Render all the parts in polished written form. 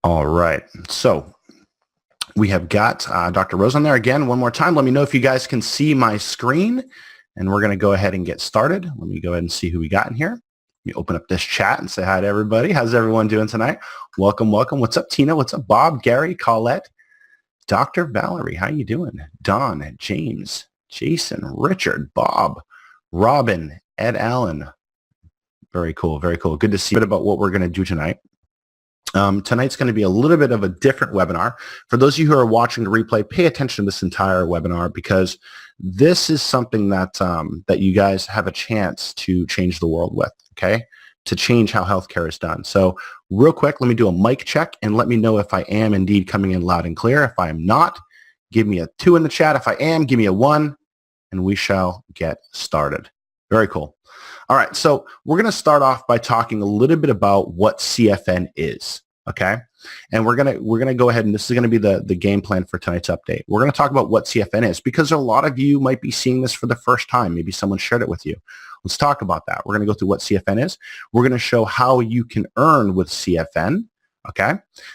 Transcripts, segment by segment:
All right. So we have got Dr. Rose on there again one more time. Let me know if you guys can see my screen, and we're going to go ahead and get started. Let me go ahead and see who we got in here. Let me open up this chat and say hi to everybody. How's everyone doing tonight? Welcome, welcome. What's up, Tina? What's up, Bob, Gary, Colette, Dr. Valerie? How you doing? Don, James, Jason, Richard, Bob, Robin, Ed Allen. Very cool, very cool. Good to see a bit about what we're going to do tonight. Tonight's going to be a little bit of a different webinar. For those of you who are watching the replay, pay attention to this entire webinar because this is something that that you guys have a chance to change the world with, okay? To change how healthcare is done. So real quick, let me do a mic check and let me know if I am indeed coming in loud and clear. If I am not, give me a 2 in the chat. If I am, give me a 1, and we shall get started. Very cool. All right, so we're going to start off by talking a little bit about what CFN is. Okay, and we're gonna go ahead, and this is gonna be the game plan for tonight's update. We're gonna talk about what CFN is because a lot of you might be seeing this for the first time. Maybe someone shared it with you. Let's talk about that. We're gonna go through what CFN is. We're gonna show how you can earn with CFN. Okay,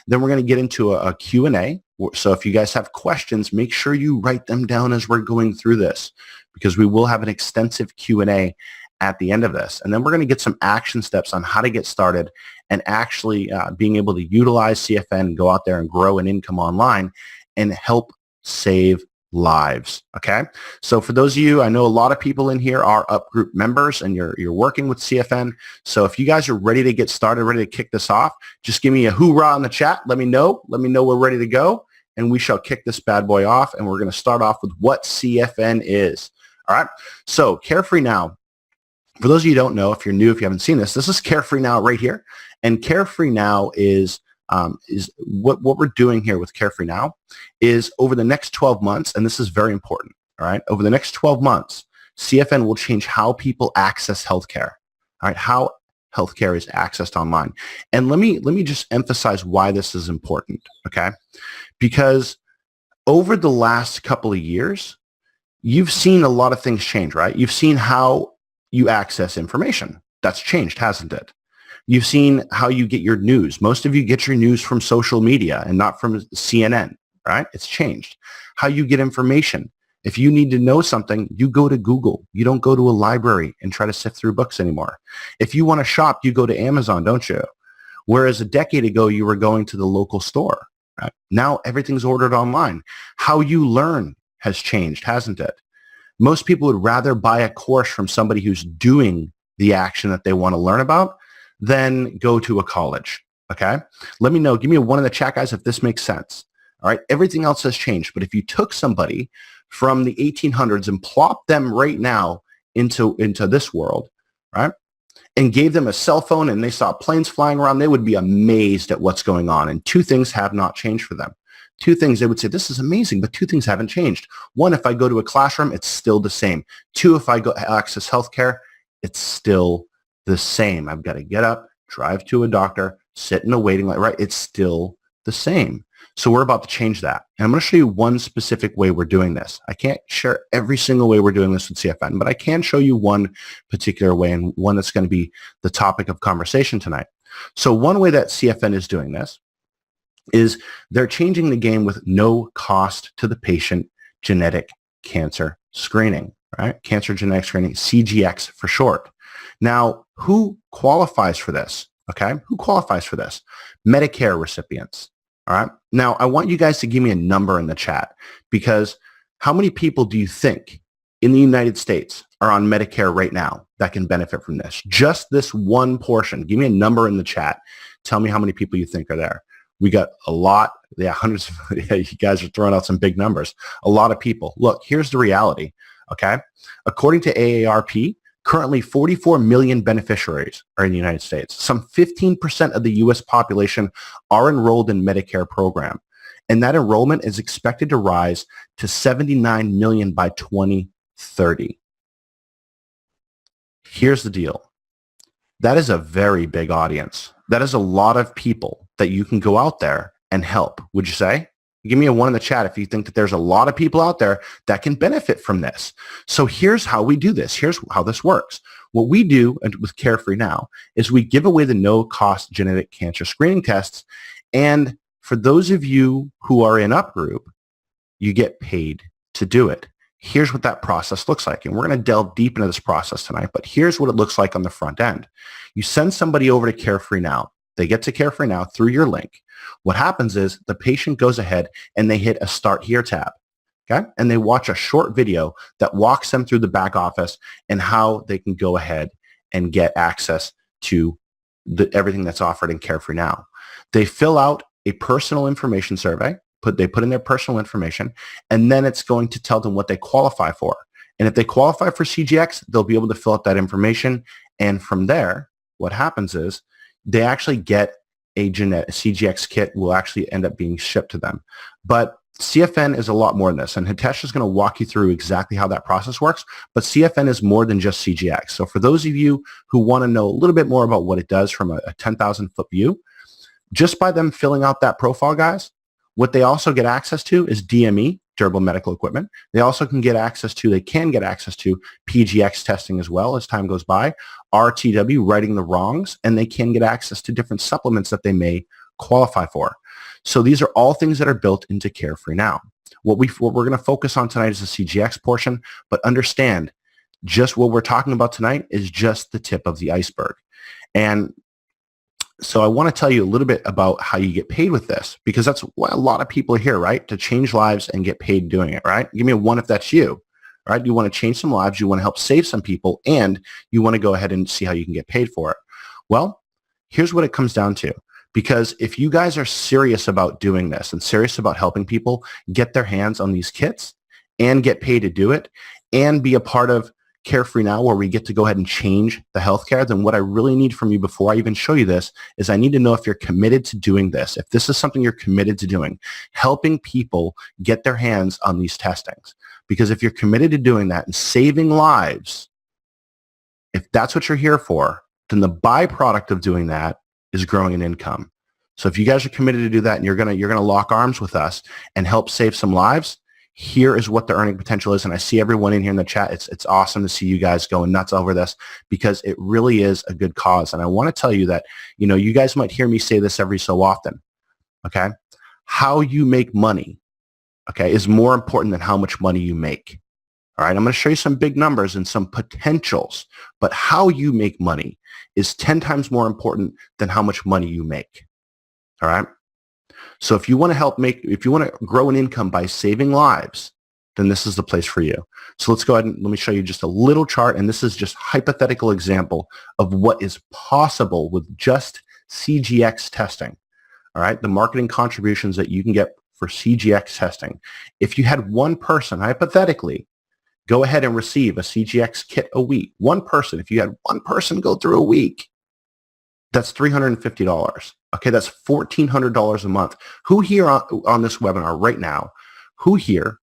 then we're gonna get into a Q&A. So if you guys have questions, make sure you write them down as we're going through this because we will have an extensive Q&A at the end of this. And then we're going to get some action steps on how to get started and actually being able to utilize CFN, go out there and grow an income online and help save lives. Okay. So for those of you, I know a lot of people in here are Up Group members and you're working with CFN. So if you guys are ready to get started, ready to kick this off, just give me a hoorah in the chat. Let me know we're ready to go and we shall kick this bad boy off. And we're going to start off with what CFN is. All right. So Carefree Now. For those of you who don't know, if you're new, if you haven't seen this is Carefree Now right here. And Carefree Now is what we're doing here with Carefree Now is over the next 12 months, and this is very important, all right? Over the next 12 months, CFN will change how people access healthcare, all right? How healthcare is accessed online. And let me just emphasize why this is important, okay? Because over the last couple of years, you've seen a lot of things change, right? You've seen how you access information. That's changed, hasn't it? You've seen how you get your news. Most of you get your news from social media and not from CNN, right? It's changed. How you get information. If you need to know something, you go to Google. You don't go to a library and try to sift through books anymore. If you want to shop, you go to Amazon, don't you? Whereas a decade ago, you were going to the local store. Right? Now everything's ordered online. How you learn has changed, hasn't it? Most people would rather buy a course from somebody who's doing the action that they want to learn about than go to a college, okay? Let me know. Give me a 1 in the chat, guys, if this makes sense. All right? Everything else has changed. But if you took somebody from the 1800s and plopped them right now into this world, right, and gave them a cell phone and they saw planes flying around, they would be amazed at what's going on. And 2 things have not changed for them. 2 things, they would say, this is amazing, but 2 things haven't changed. 1, if I go to a classroom, it's still the same. 2, if I go access healthcare, it's still the same. I've got to get up, drive to a doctor, sit in a waiting line, right? It's still the same. So we're about to change that. And I'm going to show you one specific way we're doing this. I can't share every single way we're doing this with CFN, but I can show you one particular way and one that's going to be the topic of conversation tonight. So one way that CFN is doing this is they're changing the game with no cost to the patient genetic cancer screening, right? Cancer genetic screening, CGX for short. Now, who qualifies for this? Okay, who qualifies for this? Medicare recipients, all right? Now, I want you guys to give me a number in the chat because how many people do you think in the United States are on Medicare right now that can benefit from this? Just this one portion. Give me a number in the chat. Tell me how many people you think are there. We got a lot, hundreds of, you guys are throwing out some big numbers. A lot of people. Look, here's the reality, okay? According to AARP, currently 44 million beneficiaries are in the United States. Some 15% of the U.S. population are enrolled in Medicare program, and that enrollment is expected to rise to 79 million by 2030. Here's the deal. That is a very big audience. That is a lot of people that you can go out there and help, would you say? Give me a 1 in the chat if you think that there's a lot of people out there that can benefit from this. So here's how we do this. Here's how this works. What we do with Carefree Now is we give away the no-cost genetic cancer screening tests, and For those of you who are in Up Group, you get paid to do it. Here's what that process looks like. And we're going to delve deep into this process tonight, but here's what it looks like on the front end. You send somebody over to Carefree Now. They get to Carefree Now through your link. What happens is the patient goes ahead and they hit a Start Here tab. Okay? And they watch a short video that walks them through the back office and how they can go ahead and get access to everything that's offered in Carefree Now. They fill out a personal information survey. They put in their personal information, and then it's going to tell them what they qualify for. And if they qualify for CGX, they'll be able to fill out that information. And from there, what happens is they actually get a CGX kit will actually end up being shipped to them. But CFN is a lot more than this, and Hitesh is going to walk you through exactly how that process works. But CFN is more than just CGX. So for those of you who want to know a little bit more about what it does from a 10,000-foot view, just by them filling out that profile, guys, what they also get access to is DME, durable medical equipment. They also can get access to PGX testing as well as time goes by, RTW, righting the wrongs, and they can get access to different supplements that they may qualify for. So these are all things that are built into Carefree Now. What we're going to focus on tonight is the CGX portion, but understand just what we're talking about tonight is just the tip of the iceberg. And so I want to tell you a little bit about how you get paid with this, because that's what a lot of people are here, right? To change lives and get paid doing it, right? Give me a one if that's you, right? You want to change some lives, you want to help save some people, and you want to go ahead and see how you can get paid for it. Well, here's what it comes down to. Because if you guys are serious about doing this and serious about helping people get their hands on these kits and get paid to do it and be a part of Carefree Now, where we get to go ahead and change the healthcare, then what I really need from you before I even show you this is I need to know if you're committed to doing this, if this is something you're committed to doing, helping people get their hands on these testings. Because if you're committed to doing that and saving lives, if that's what you're here for, then the byproduct of doing that is growing an income. So if you guys are committed to do that and you're gonna lock arms with us and help save some lives, here is what the earning potential is. And I see everyone in here in the chat. It's awesome to see you guys going nuts over this because it really is a good cause. And I want to tell you that, you guys might hear me say this every so often, okay? How you make money, okay, is more important than how much money you make. All right, I'm going to show you some big numbers and some potentials, but how you make money is 10 times more important than how much money you make. All right? So if you want to grow an income by saving lives, then this is the place for you. So let's go ahead and let me show you just a little chart, and this is just a hypothetical example of what is possible with just CGX testing. All right, the marketing contributions that you can get for CGX testing. If you had one person, hypothetically, go ahead and receive a CGX kit a week. One person, if you had one person go through a week, that's $350. Okay, that's $1,400 a month. Who here on this webinar right now, who here,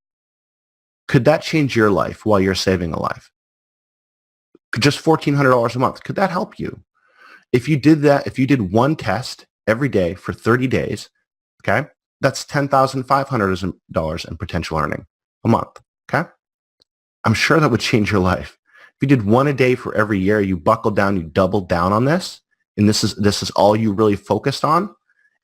could that change your life while you're saving a life? Just $1,400 a month. Could that help you? If you did that, if you did one test every day for 30 days, okay, that's $10,500 in potential earning a month, okay? I'm sure that would change your life. If you did one a day for every year, you buckled down, you doubled down on this, and this is all you really focused on,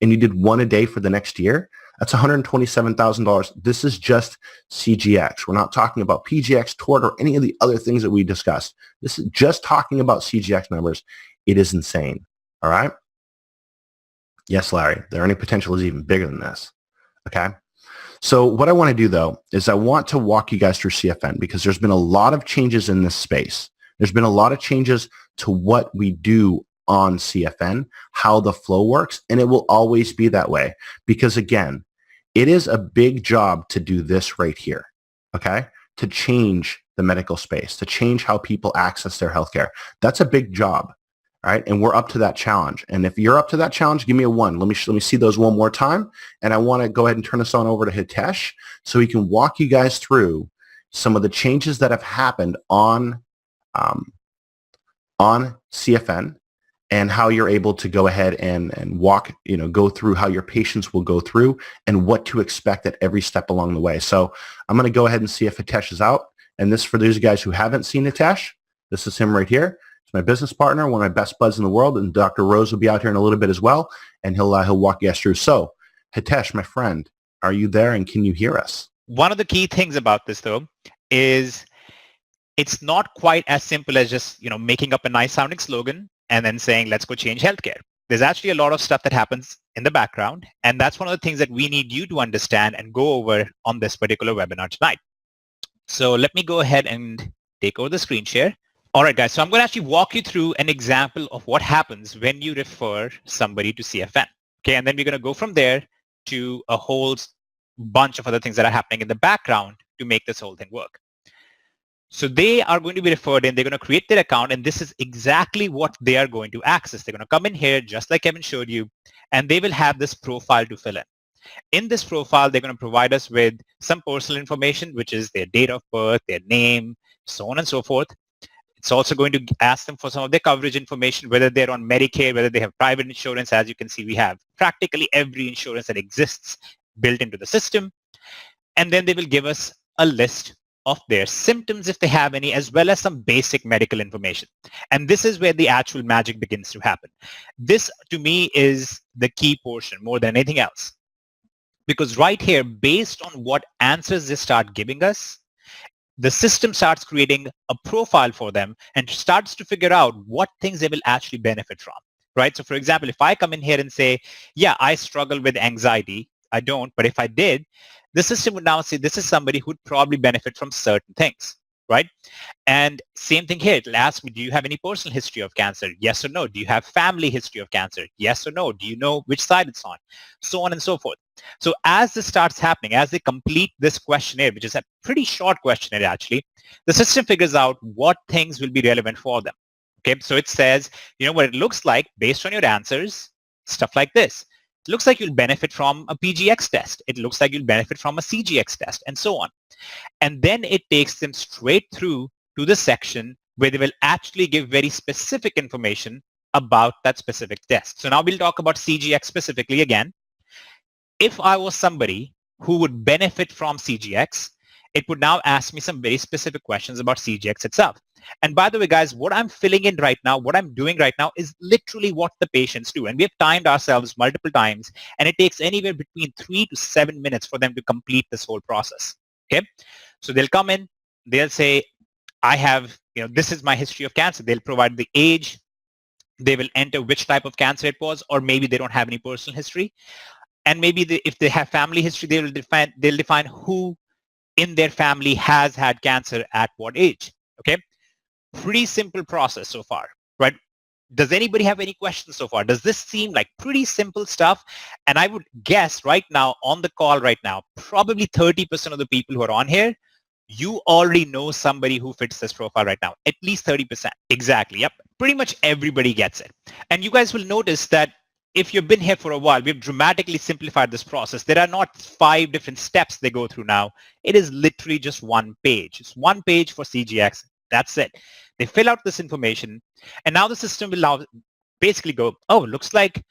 and you did one a day for the next year, that's $127,000. This is just CGX. We're not talking about PGX, TORT, or any of the other things that we discussed. This is just talking about CGX numbers. It is insane, all right? Yes, Larry, the earning potential is even bigger than this, okay? So what I want to do, though, is I want to walk you guys through CFN because there's been a lot of changes in this space. There's been a lot of changes to what we do on CFN, how the flow works, and it will always be that way because, again, it is a big job to do this right here, okay? To change the medical space, to change how people access their healthcare. That's a big job, right? And we're up to that challenge. And if you're up to that challenge, give me a 1. Let me see those one more time. And I want to go ahead and turn this on over to Hitesh so he can walk you guys through some of the changes that have happened on CFN and how you're able to go ahead and walk, go through how your patients will go through and what to expect at every step along the way. So I'm going to go ahead and see if Hitesh is out. And this, for those guys who haven't seen Hitesh, this is him right here. He's my business partner, one of my best buds in the world, and Dr. Rose will be out here in a little bit as well, and he'll walk you guys through. So Hitesh, my friend, are you there and can you hear us? One of the key things about this, though, is it's not quite as simple as just, making up a nice sounding slogan and then saying, let's go change healthcare. There's actually a lot of stuff that happens in the background. And that's one of the things that we need you to understand and go over on this particular webinar tonight. So let me go ahead and take over the screen share. All right, guys. So I'm going to actually walk you through an example of what happens when you refer somebody to CFN. Okay. And then we're going to go from there to a whole bunch of other things that are happening in the background to make this whole thing work. So they are going to be referred in, they're going to create their account, and this is exactly what they are going to access. They're going to come in here, just like Kevin showed you, and they will have this profile to fill in. In this profile, they're going to provide us with some personal information, which is their date of birth, their name, so on and so forth. It's also going to ask them for some of their coverage information, whether they're on Medicare, whether they have private insurance. As you can see, we have practically every insurance that exists built into the system. And then they will give us a list of their symptoms if they have any, as well as some basic medical information. And this is where the actual magic begins to happen. This, to me, is the key portion more than anything else. Because right here, based on what answers they start giving us, the system starts creating a profile for them and starts to figure out what things they will actually benefit from, right? So for example, if I come in here and say, yeah, I struggle with anxiety, I don't, but if I did, the system would now say this is somebody who'd probably benefit from certain things, right? And same thing here. It'll ask me, do you have any personal history of cancer? Yes or no. Do you have family history of cancer? Yes or no. Do you know which side it's on? So on and so forth. So as this starts happening, as they complete this questionnaire, which is a pretty short questionnaire actually, the system figures out what things will be relevant for them. Okay, so it says, what it looks like based on your answers, stuff like this. It looks like you'll benefit from a PGX test. It looks like you'll benefit from a CGX test, and so on. And then it takes them straight through to the section where they will actually give very specific information about that specific test. So now we'll talk about CGX specifically again. If I was somebody who would benefit from CGX, it would now ask me some very specific questions about CGX itself. And by the way, guys, what I'm filling in right now, what I'm doing right now is literally what the patients do. And we have timed ourselves multiple times, and it takes anywhere between 3 to 7 minutes for them to complete this whole process. Okay. So they'll come in, they'll say, I have, this is my history of cancer. They'll provide the age. They will enter which type of cancer it was, or maybe they don't have any personal history. And maybe if they have family history, they'll define who in their family has had cancer at what age. Okay. Pretty simple process so far, right? Does anybody have any questions so far? Does this seem like pretty simple stuff? And I would guess right now on the call right now, probably 30% of the people who are on here, you already know somebody who fits this profile right now, at least 30%. Exactly. Yep. Pretty much everybody gets it. And you guys will notice that if you've been here for a while, we've dramatically simplified this process. There are not 5 different steps they go through now. It is literally just one page. It's one page for CGX. That's it. They fill out this information, and now the system will now basically go, oh, looks like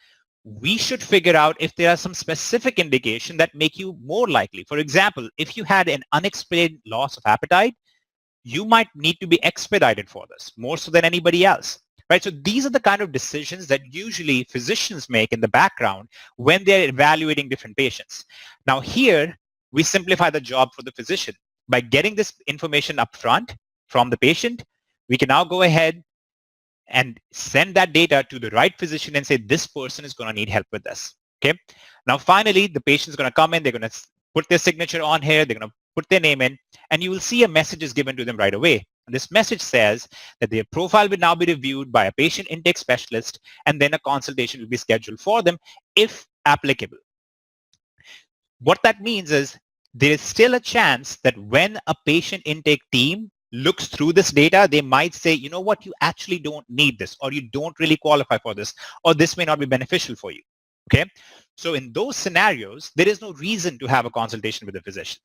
we should figure out if there are some specific indication that make you more likely. For example, if you had an unexplained loss of appetite, you might need to be expedited for this, more so than anybody else. Right? So these are the kind of decisions that usually physicians make in the background when they're evaluating different patients. Now here, we simplify the job for the physician. By getting this information up front from the patient, we can now go ahead and send that data to the right physician and say, this person is going to need help with this. Okay. Now, finally, the patient is going to come in. They're going to put their signature on here. They're going to put their name in, and you will see a message is given to them right away. And this message says that their profile will now be reviewed by a patient intake specialist, and then a consultation will be scheduled for them if applicable. What that means is there is still a chance that when a patient intake team looks through this data, they might say, you know what, you actually don't need this, or you don't really qualify for this, or this may not be beneficial for you. Okay. So in those scenarios, there is no reason to have a consultation with a physician.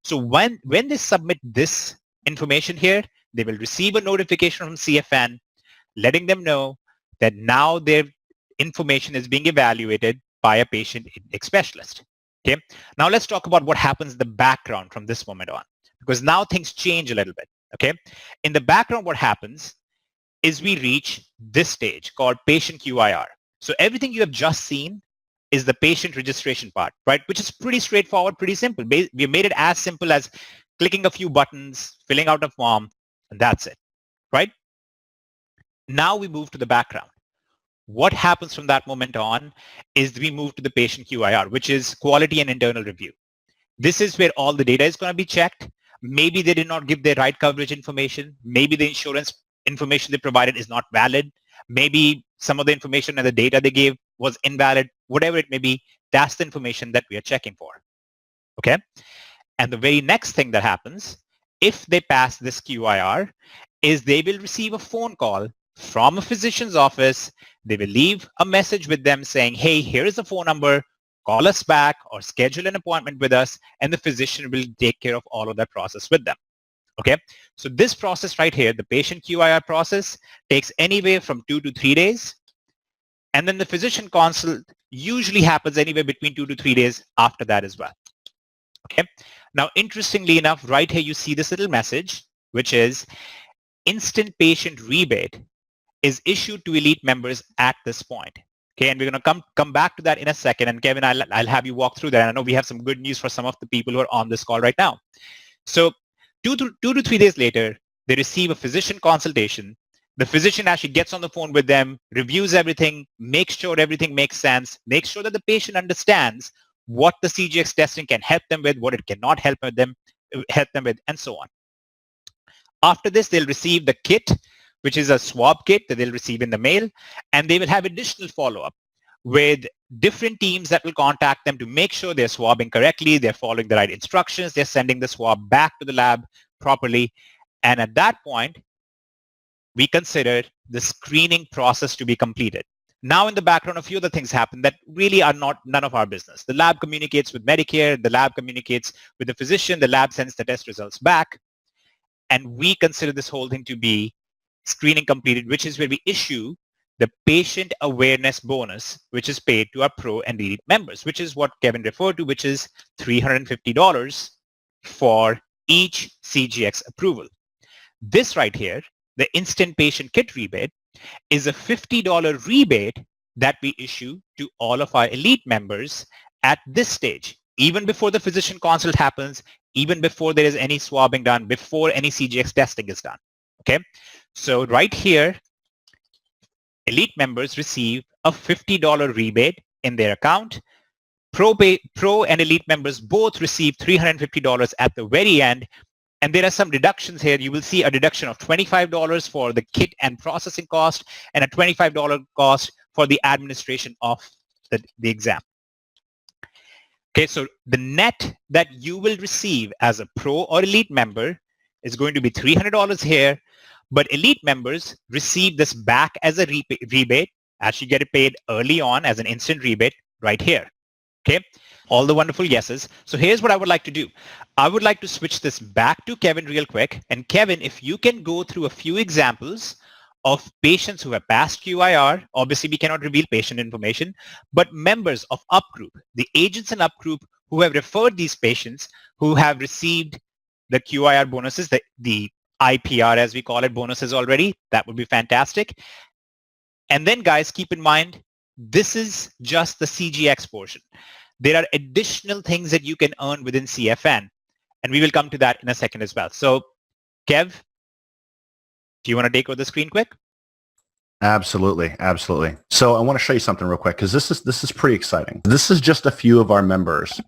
So when they submit this information here, they will receive a notification from CFN letting them know that now their information is being evaluated by a patient intake specialist. Okay. Now let's talk about what happens in the background from this moment on, because now things change a little bit. Okay. In the background, what happens is we reach this stage called patient QIR. So everything you have just seen is the patient registration part, right? Which is pretty straightforward, pretty simple. We made it as simple as clicking a few buttons, filling out a form, and that's it, right? Now we move to the background. What happens from that moment on is we move to the patient QIR, which is quality and internal review. This is where all the data is going to be checked. Maybe they did not give the right coverage information. Maybe the insurance information they provided is not valid. Maybe some of the information and the data they gave was invalid. Whatever it may be, that's the information that we are checking for. Okay? And the very next thing that happens, if they pass this QIR, is they will receive a phone call from a physician's office. They will leave a message with them saying, hey, here is the phone number. Call us back or schedule an appointment with us, and the physician will take care of all of that process with them. Okay, so this process right here, the patient QIR process, takes anywhere from 2 to 3 days, and then the physician consult usually happens anywhere between 2 to 3 days after that as well. Okay, now interestingly enough, right here you see this little message, which is instant patient rebate is issued to elite members at this point. Okay, and we're going to come back to that in a second. And Kevin, I'll have you walk through that. I know we have some good news for some of the people who are on this call right now. So 2 to 3 days later, they receive a physician consultation. The physician actually gets on the phone with them, reviews everything, makes sure everything makes sense, makes sure that the patient understands what the CGX testing can help them with, what it cannot help them with, and so on. After this, they'll receive the kit, which is a swab kit that they'll receive in the mail, and they will have additional follow-up with different teams that will contact them to make sure they're swabbing correctly, they're following the right instructions, they're sending the swab back to the lab properly. And at that point, we consider the screening process to be completed. Now in the background, a few other things happen that really are none of our business. The lab communicates with Medicare, the lab communicates with the physician, the lab sends the test results back, and we consider this whole thing to be screening completed, which is where we issue the patient awareness bonus, which is paid to our pro and elite members, which is what Kevin referred to, which is $350 for each CGX approval. This right here, the instant patient kit rebate, is a $50 rebate that we issue to all of our elite members at this stage, even before the physician consult happens, even before there is any swabbing done, before any CGX testing is done. Okay, so right here, elite members receive a $50 rebate in their account. Pro and elite members both receive $350 at the very end. And there are some deductions here. You will see a deduction of $25 for the kit and processing cost and a $25 cost for the administration of the exam. Okay, so the net that you will receive as a pro or elite member is going to be $300 here, but elite members receive this back as a rebate, actually get it paid early on as an instant rebate right here. Okay, all the wonderful yeses. So here's what I would like to do. I would like to switch this back to Kevin real quick. And Kevin, if you can go through a few examples of patients who have passed QIR, obviously we cannot reveal patient information, but members of UP group, the agents in UP group who have referred these patients who have received the QIR bonuses, the IPR as we call it, bonuses already, that would be fantastic. And then guys, keep in mind, this is just the CGX portion. There are additional things that you can earn within CFN, and we will come to that in a second as well. So Kev, do you want to take over the screen quick? Absolutely, absolutely. So I want to show you something real quick because this is pretty exciting. This is just a few of our members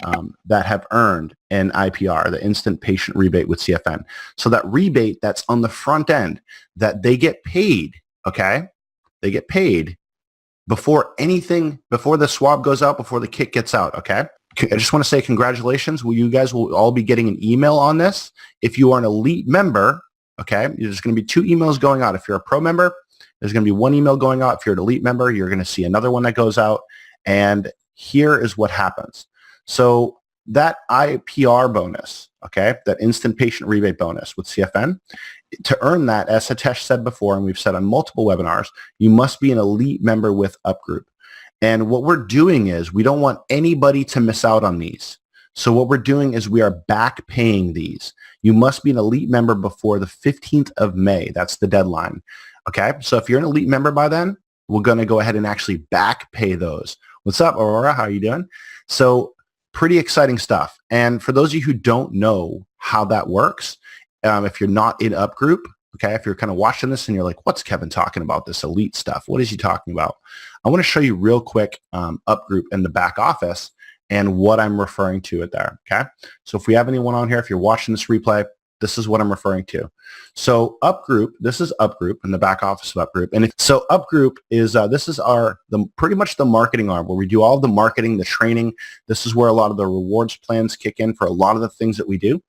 that have earned an IPR, the instant patient rebate with CFN. So that rebate that's on the front end that they get paid, okay? They get paid before the swab goes out, before the kit gets out, okay? I just want to say congratulations. You guys will all be getting an email on this. If you are an elite member, okay, there's going to be 2 emails going out. If you're a pro member, there's going to be 1 email going out. If you're an elite member, you're going to see another one that goes out. And here is what happens. So that IPR bonus, okay, that instant patient rebate bonus with CFN, to earn that, as Hitesh said before, and we've said on multiple webinars, you must be an elite member with UP group. And what we're doing is we don't want anybody to miss out on these. So what we're doing is we are back paying these. You must be an elite member before the 15th of May. That's the deadline. Okay, so if you're an elite member by then, we're going to go ahead and actually back pay those. What's up, Aurora? How are you doing? So pretty exciting stuff. And for those of you who don't know how that works, if you're not in Up Group, okay, if you're kind of watching this and you're like, what's Kevin talking about, this elite stuff? What is he talking about? I want to show you real quick Up Group in the back office and what I'm referring to it there, okay? So if we have anyone on here, if you're watching this replay, this is what I'm referring to. So Up Group, this is Up Group in the back office of Up Group. And so Up Group is, this is pretty much the marketing arm where we do all the marketing, the training. This is where a lot of the rewards plans kick in for a lot of the things that we do.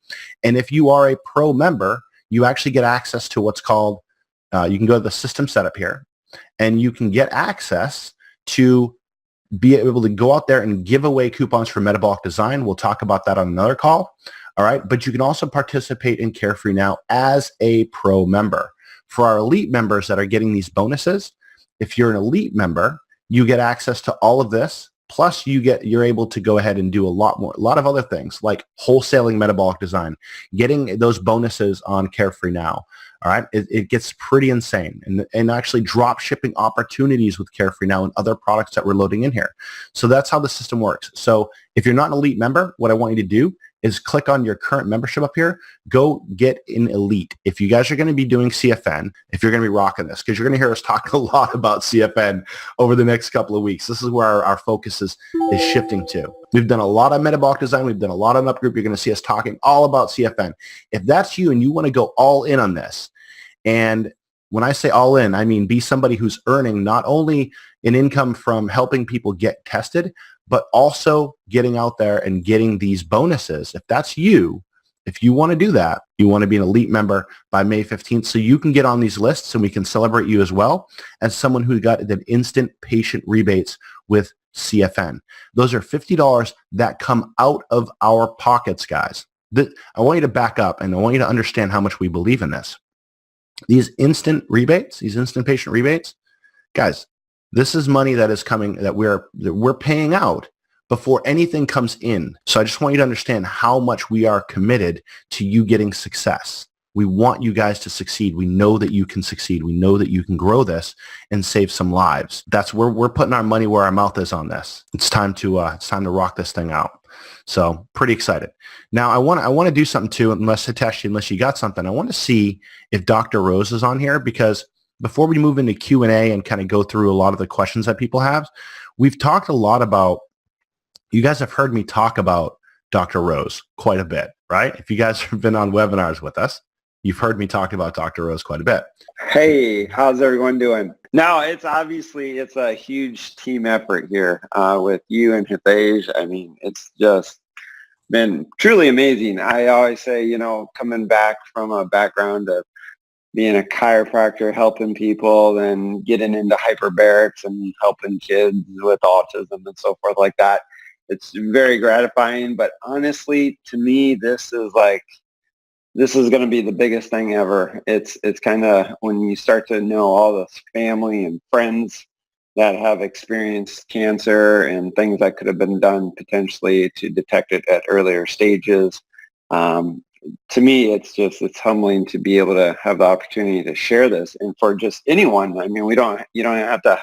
And if you are a pro member, you actually get access to what's called, you can go to the system setup here and you can get access to be able to go out there and give away coupons for metabolic design. We'll talk about that on another call. All right. But you can also participate in Carefree Now as a pro member. For our elite members that are getting these bonuses, if you're an elite member, you get access to all of this. Plus you're able to go ahead and do a lot of other things like wholesaling metabolic design, getting those bonuses on Carefree Now. All right. It gets pretty insane and actually drop shipping opportunities with Carefree Now and other products that we're loading in here. So that's how the system works. So if you're not an elite member, what I want you to do is click on your current membership up here, go get an elite. If you guys are going to be doing CFN, if you're going to be rocking this, because you're going to hear us talk a lot about CFN over the next couple of weeks. This is where our focus is shifting to. We've done a lot of metabolic design. We've done a lot on Up Group. You're going to see us talking all about CFN. If that's you and you want to go all in on this, and when I say all in, I mean be somebody who's earning not only an income from helping people get tested, but also getting out there and getting these bonuses. If that's you, if you want to do that, you want to be an elite member by May 15th so you can get on these lists and we can celebrate you as well as someone who got the instant patient rebates with CFN. Those are $50 that come out of our pockets, guys. I want you to back up and I want you to understand how much we believe in this. These instant rebates, these instant patient rebates, guys, this is money that is coming that we're paying out before anything comes in. So I just want you to understand how much we are committed to you getting success. We want you guys to succeed. We know that you can succeed. We know that you can grow this and save some lives. That's where we're putting our money where our mouth is on this. It's time to rock this thing out. So pretty excited. Now I want to do something too, unless you got something. I want to see if Dr. Rose is on here because before we move into Q&A and kind of go through a lot of the questions that people have, we've talked a lot about, you guys have heard me talk about Dr. Rose quite a bit, right? If you guys have been on webinars with us, you've heard me talk about Dr. Rose quite a bit. Hey, how's everyone doing? No, it's a huge team effort here with you and Hitesh. I mean, it's just been truly amazing. I always say, coming back from a background of being a chiropractor, helping people, then getting into hyperbarics and helping kids with autism and so forth like that. It's very gratifying, but honestly, to me, this is going to be the biggest thing ever. It's kind of when you start to know all this family and friends that have experienced cancer and things that could have been done potentially to detect it at earlier stages. To me, it's humbling to be able to have the opportunity to share this. And for just anyone, I mean, you don't have to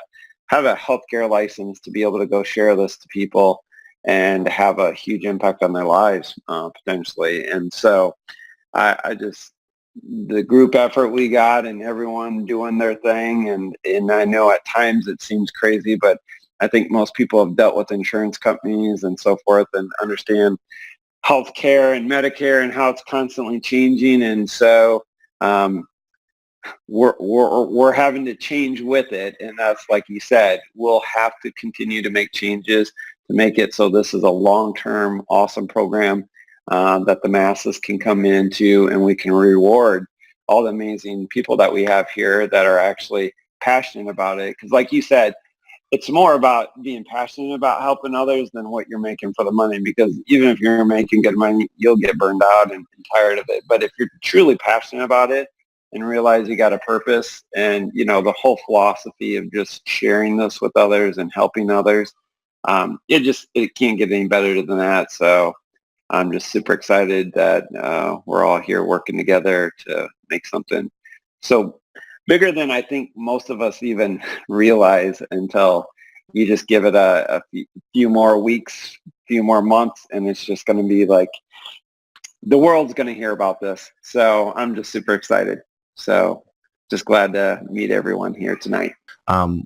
have a healthcare license to be able to go share this to people and have a huge impact on their lives potentially. And so the group effort we got and everyone doing their thing. And I know at times it seems crazy, but I think most people have dealt with insurance companies and so forth and understand healthcare and Medicare and how it's constantly changing. And so we're having to change with it. And that's, like you said, we'll have to continue to make changes to make it so this is a long-term, awesome program that the masses can come into, and we can reward all the amazing people that we have here that are actually passionate about it. Because like you said, it's more about being passionate about helping others than what you're making for the money, because even if you're making good money, you'll get burned out and tired of it. But if you're truly passionate about it and realize you got a purpose and, the whole philosophy of just sharing this with others and helping others, it can't get any better than that. So I'm just super excited that we're all here working together to make something so bigger than I think most of us even realize until, You just give it a few more weeks, few more months, and it's just going to be like the world's going to hear about this. So I'm just super excited. So just glad to meet everyone here tonight.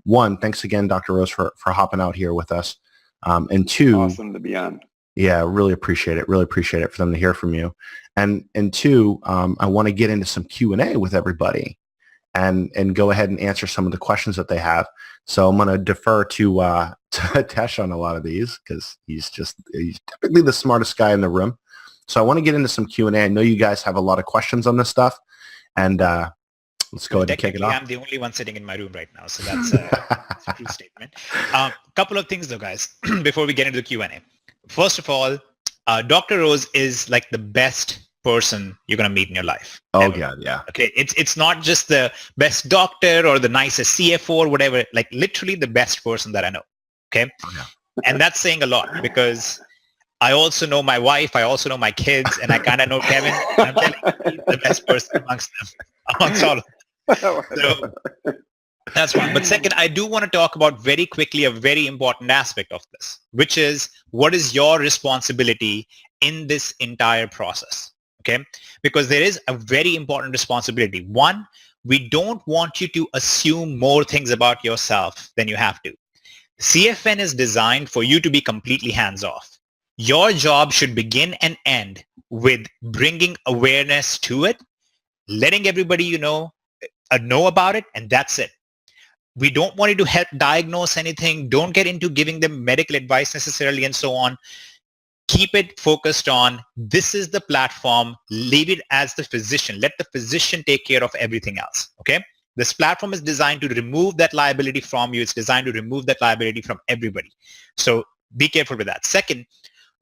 One, thanks again, Dr. Rose, for hopping out here with us. And two, awesome to be on. Yeah, really appreciate it. Really appreciate it for them to hear from you. And two, I want to get into some Q&A with everybody and go ahead and answer some of the questions that they have. So I'm going to defer to Tesh on a lot of these because he's typically the smartest guy in the room. So I want to get into some Q&A. I know you guys have a lot of questions on this stuff, and let's go ahead and kick it off. I'm the only one sitting in my room right now, so that's a true statement. Couple of things though, guys, before we get into the Q&A. First of all, Dr. Rose is like the best person you're going to meet in your life. Oh, ever. God, yeah. Okay, it's not just the best doctor or the nicest CFO or whatever, like literally the best person that I know. Okay, oh, yeah. And that's saying a lot because I also know my wife, I also know my kids, and I kind of know Kevin. And I'm telling you, he's the best person amongst all of them. So that's one. But second, I do want to talk about very quickly a very important aspect of this, which is what is your responsibility in this entire process? Okay, because there is a very important responsibility. One, we don't want you to assume more things about yourself than you have to. CFN is designed for you to be completely hands-off. Your job should begin and end with bringing awareness to it, letting everybody know about it, and that's it. We don't want you to help diagnose anything. Don't get into giving them medical advice necessarily and so on. Keep it focused on this is the platform. Leave it as the physician. Let the physician take care of everything else. Okay? This platform is designed to remove that liability from you. It's designed to remove that liability from everybody. So be careful with that. Second,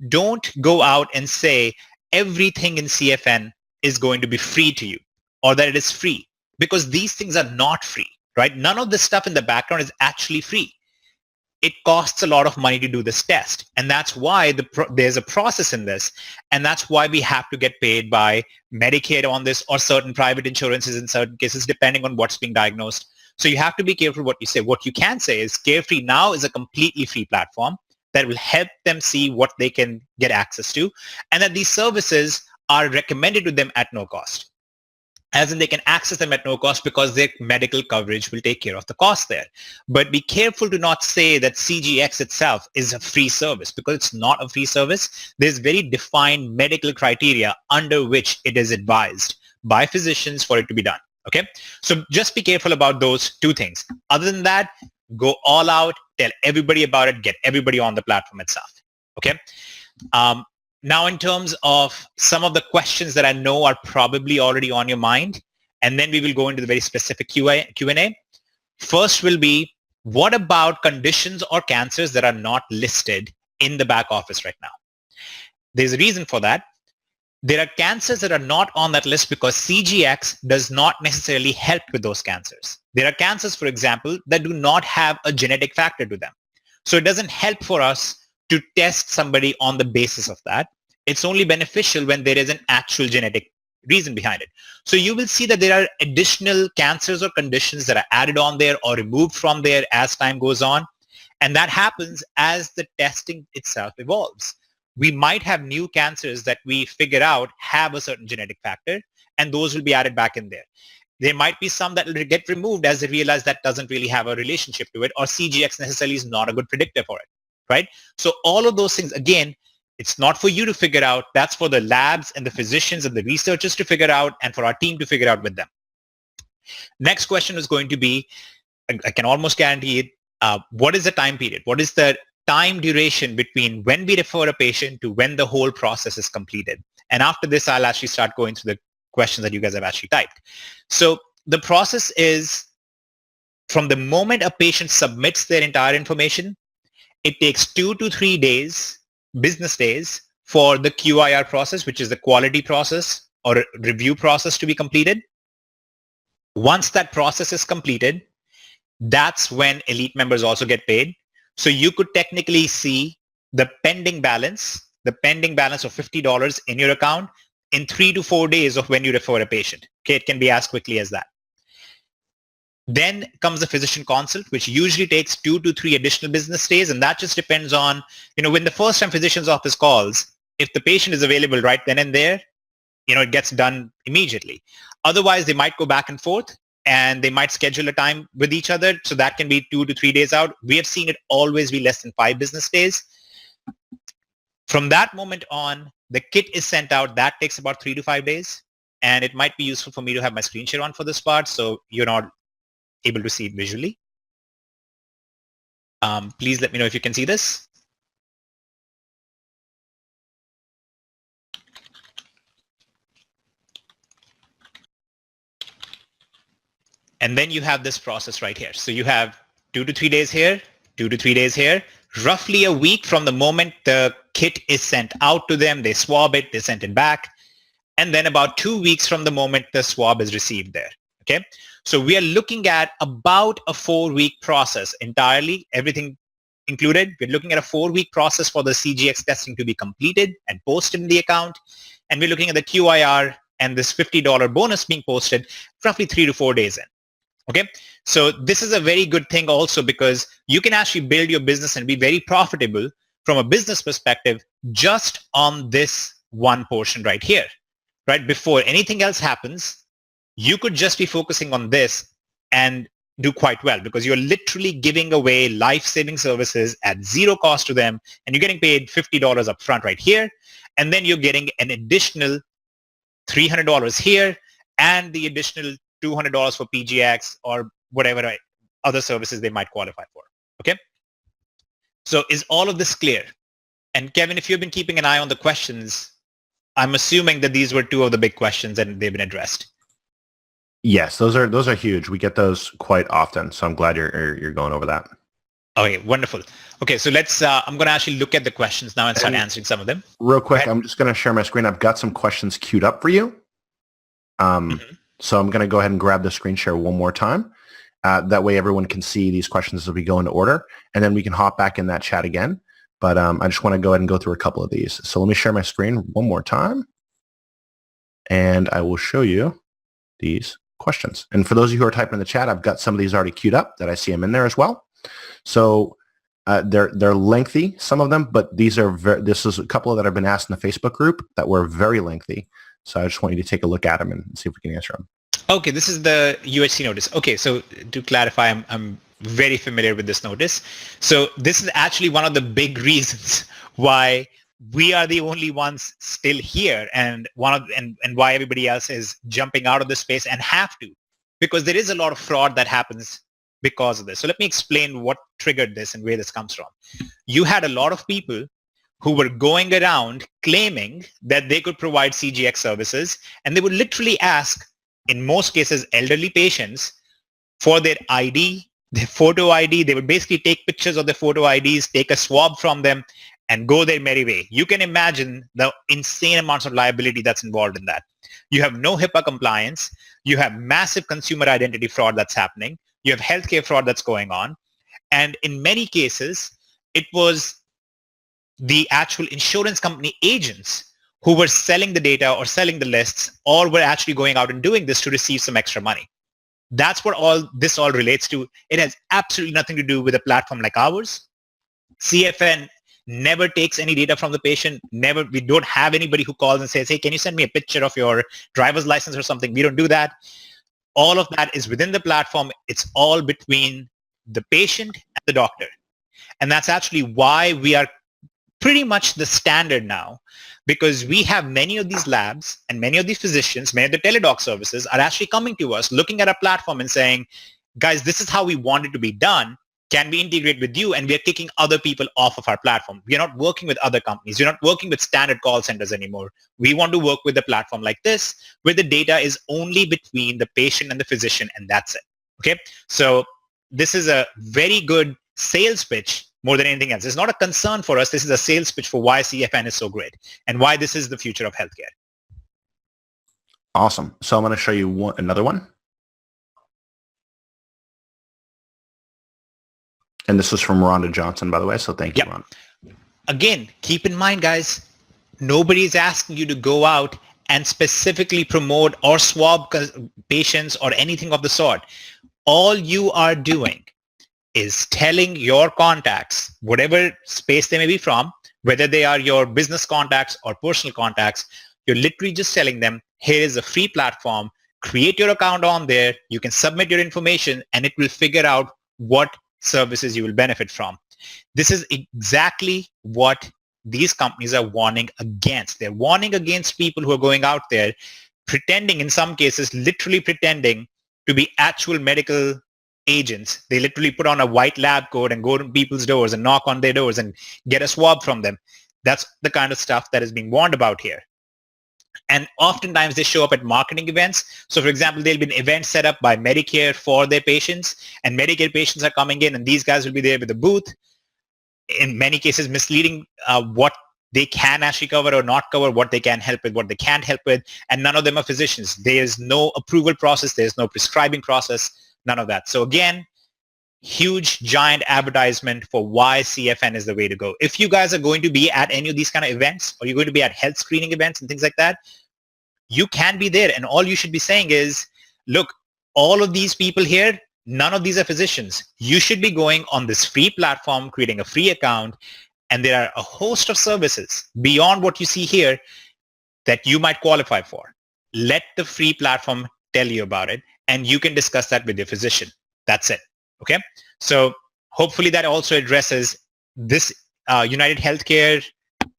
don't go out and say everything in CFN is going to be free to you or that it is free, because these things are not free, right? None of this stuff in the background is actually free. It costs a lot of money to do this test. And that's why there's a process in this. And that's why we have to get paid by Medicaid on this or certain private insurances in certain cases, depending on what's being diagnosed. So you have to be careful what you say. What you can say is Carefree now is a completely free platform that will help them see what they can get access to, and that these services are recommended to them at no cost. As in they can access them at no cost because their medical coverage will take care of the cost there. But be careful to not say that CGX itself is a free service, because it's not a free service. There's very defined medical criteria under which it is advised by physicians for it to be done. Okay? So just be careful about those two things. Other than that, go all out, tell everybody about it, get everybody on the platform itself. Okay? Now, in terms of some of the questions that I know are probably already on your mind, and then we will go into the very specific Q&A. First will be, what about conditions or cancers that are not listed in the back office right now? There's a reason for that. There are cancers that are not on that list because CGX does not necessarily help with those cancers. There are cancers, for example, that do not have a genetic factor to them. So it doesn't help for us to test somebody on the basis of that. It's only beneficial when there is an actual genetic reason behind it. So you will see that there are additional cancers or conditions that are added on there or removed from there as time goes on. And that happens as the testing itself evolves. We might have new cancers that we figure out have a certain genetic factor, and those will be added back in there. There might be some that will get removed as they realize that doesn't really have a relationship to it, or CGX necessarily is not a good predictor for it, right? So all of those things, again, it's not for you to figure out. That's for the labs and the physicians and the researchers to figure out, and for our team to figure out with them. Next question is going to be, I can almost guarantee it, what is the time period? What is the time duration between when we refer a patient to when the whole process is completed? And after this, I'll actually start going through the questions that you guys have actually typed. So the process is from the moment a patient submits their entire information, it takes 2 to 3 days, business days, for the QIR process, which is the quality process or review process, to be completed. Once that process is completed, that's when elite members also get paid. So you could technically see the pending balance of $50 in your account in 3 to 4 days of when you refer a patient. Okay, it can be as quickly as that. Then comes the physician consult, which usually takes 2 to 3 additional business days. And that just depends on, when the first time physician's office calls, if the patient is available right then and there, it gets done immediately. Otherwise, they might go back and forth and they might schedule a time with each other. So that can be 2 to 3 days out. We have seen it always be less than 5 business days. From that moment on, the kit is sent out. That takes about 3 to 5 days. And it might be useful for me to have my screen share on for this part, so you're not able to see it visually. Please let me know if you can see this. And then you have this process right here. So you have 2 to 3 days here, 2 to 3 days here, roughly a week from the moment the kit is sent out to them, they swab it, they send it back, and then about 2 weeks from the moment the swab is received there. Okay, so we are looking at about a 4-week process entirely, everything included. We're looking at a 4-week process for the CGX testing to be completed and posted in the account. And we're looking at the QIR and this $50 bonus being posted roughly 3 to 4 days in. Okay, so this is a very good thing also because you can actually build your business and be very profitable from a business perspective just on this one portion right here, right? Before anything else happens, you could just be focusing on this and do quite well because you're literally giving away life-saving services at zero cost to them, and you're getting paid $50 up front right here, and then you're getting an additional $300 here and the additional $200 for PGX or whatever other services they might qualify for. Okay, so is all of this clear? And Kevin, if you've been keeping an eye on the questions, I'm assuming that these were 2 of the big questions and they've been addressed. Yes, those are huge. We get those quite often, so I'm glad you're going over that. Okay, wonderful. Okay, so let's. I'm going to actually look at the questions now and start answering some of them. Real quick, I'm just going to share my screen. I've got some questions queued up for you. So I'm going to go ahead and grab the screen share one more time. That way, everyone can see these questions as we go into order, and then we can hop back in that chat again. But I just want to go ahead and go through a couple of these. So let me share my screen one more time, and I will show you these questions. And for those of you who are typing in the chat, I've got some of these already queued up that I see them in there as well. So they're lengthy, some of them, but this is a couple that have been asked in the Facebook group that were very lengthy. So I just want you to take a look at them and see if we can answer them. Okay, this is the UHC notice. Okay, so to clarify, I'm very familiar with this notice. So this is actually one of the big reasons why we are the only ones still here and why everybody else is jumping out of this space and have to, because there is a lot of fraud that happens because of this. So let me explain what triggered this and where this comes from. You had a lot of people who were going around claiming that they could provide CGX services, and they would literally ask, in most cases, elderly patients for their ID, their photo ID. They would basically take pictures of their photo IDs, take a swab from them, and go their merry way. You can imagine the insane amounts of liability that's involved in that. You have no HIPAA compliance. You have massive consumer identity fraud that's happening. You have healthcare fraud that's going on. And in many cases, it was the actual insurance company agents who were selling the data or selling the lists, or were actually going out and doing this to receive some extra money. That's what this all relates to. It has absolutely nothing to do with a platform like ours. CFN never takes any data from the patient. We don't have anybody who calls and says, hey, can you send me a picture of your driver's license or something? We don't do that. All of that is within the platform. It's all between the patient and the doctor. And that's actually why we are pretty much the standard now, because we have many of these labs and many of these physicians, many of the teledoc services are actually coming to us, looking at our platform and saying, guys, this is how we want it to be done. Can we integrate with you? And we are kicking other people off of our platform. We are not working with other companies. We're not working with standard call centers anymore. We want to work with a platform like this, where the data is only between the patient and the physician, and that's it. Okay, so this is a very good sales pitch more than anything else. It's not a concern for us. This is a sales pitch for why CFN is so great and why this is the future of healthcare. Awesome. So I'm going to show you another one. And this is from Rhonda Johnson, by the way. So thank you, Rhonda. Again, keep in mind, guys, nobody's asking you to go out and specifically promote or swab patients or anything of the sort. All you are doing is telling your contacts, whatever space they may be from, whether they are your business contacts or personal contacts, you're literally just telling them, here is a free platform, create your account on there, you can submit your information, and it will figure out what services you will benefit from. This is exactly what these companies are warning against. They're warning against people who are going out there pretending, in some cases, literally pretending to be actual medical agents. They literally put on a white lab coat and go to people's doors and knock on their doors and get a swab from them. That's the kind of stuff that is being warned about here. And oftentimes they show up at marketing events. So for example, there'll be an event set up by Medicare for their patients, and Medicare patients are coming in, and these guys will be there with a booth, in many cases misleading what they can actually cover or not cover, what they can help with, what they can't help with, and none of them are physicians. There's no approval process, there's no prescribing process, none of that. So again, huge giant advertisement for why CFN is the way to go. If you guys are going to be at any of these kind of events, or you're going to be at health screening events and things like that, you can be there, and all you should be saying is, look, all of these people here, none of these are physicians. You should be going on this free platform, creating a free account, and there are a host of services beyond what you see here that you might qualify for. Let the free platform tell you about it, and you can discuss that with your physician. That's it. Okay? So hopefully that also addresses this United Healthcare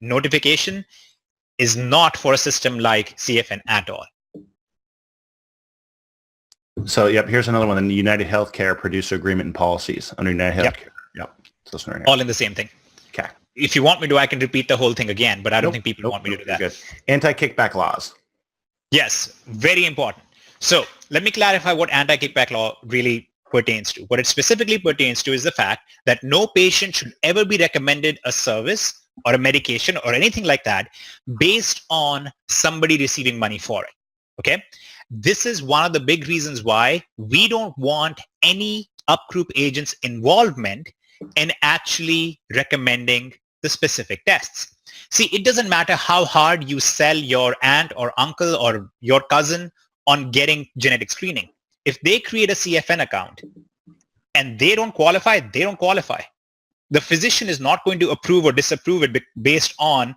notification is not for a system like CFN at all. So, yep, here's another one, the United Healthcare Producer Agreement and Policies under United Healthcare. Yep. So this one right here. All in the same thing. Okay. If you want me to, I can repeat the whole thing again, but I don't think people want me to do that. Good. Anti-kickback laws. Yes, very important. So let me clarify what anti-kickback law really pertains to. What it specifically pertains to is the fact that no patient should ever be recommended a service or a medication or anything like that based on somebody receiving money for it. Okay? This is one of the big reasons why we don't want any up-group agents' involvement in actually recommending the specific tests. See, it doesn't matter how hard you sell your aunt or uncle or your cousin on getting genetic screening. If they create a CFN account and they don't qualify, they don't qualify. The physician is not going to approve or disapprove it based on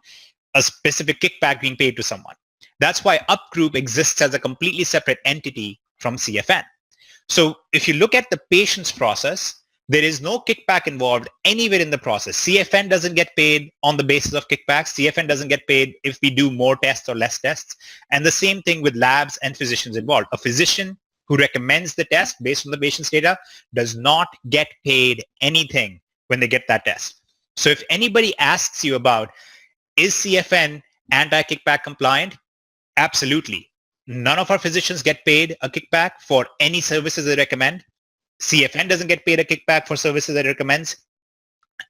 a specific kickback being paid to someone. That's why UpGroup exists as a completely separate entity from CFN. So if you look at the patient's process, there is no kickback involved anywhere in the process. CFN doesn't get paid on the basis of kickbacks. CFN doesn't get paid if we do more tests or less tests. And the same thing with labs and physicians involved. A physician who recommends the test based on the patient's data does not get paid anything when they get that test. So if anybody asks you about, is CFN anti-kickback compliant? Absolutely. None of our physicians get paid a kickback for any services they recommend. CFN doesn't get paid a kickback for services that it recommends.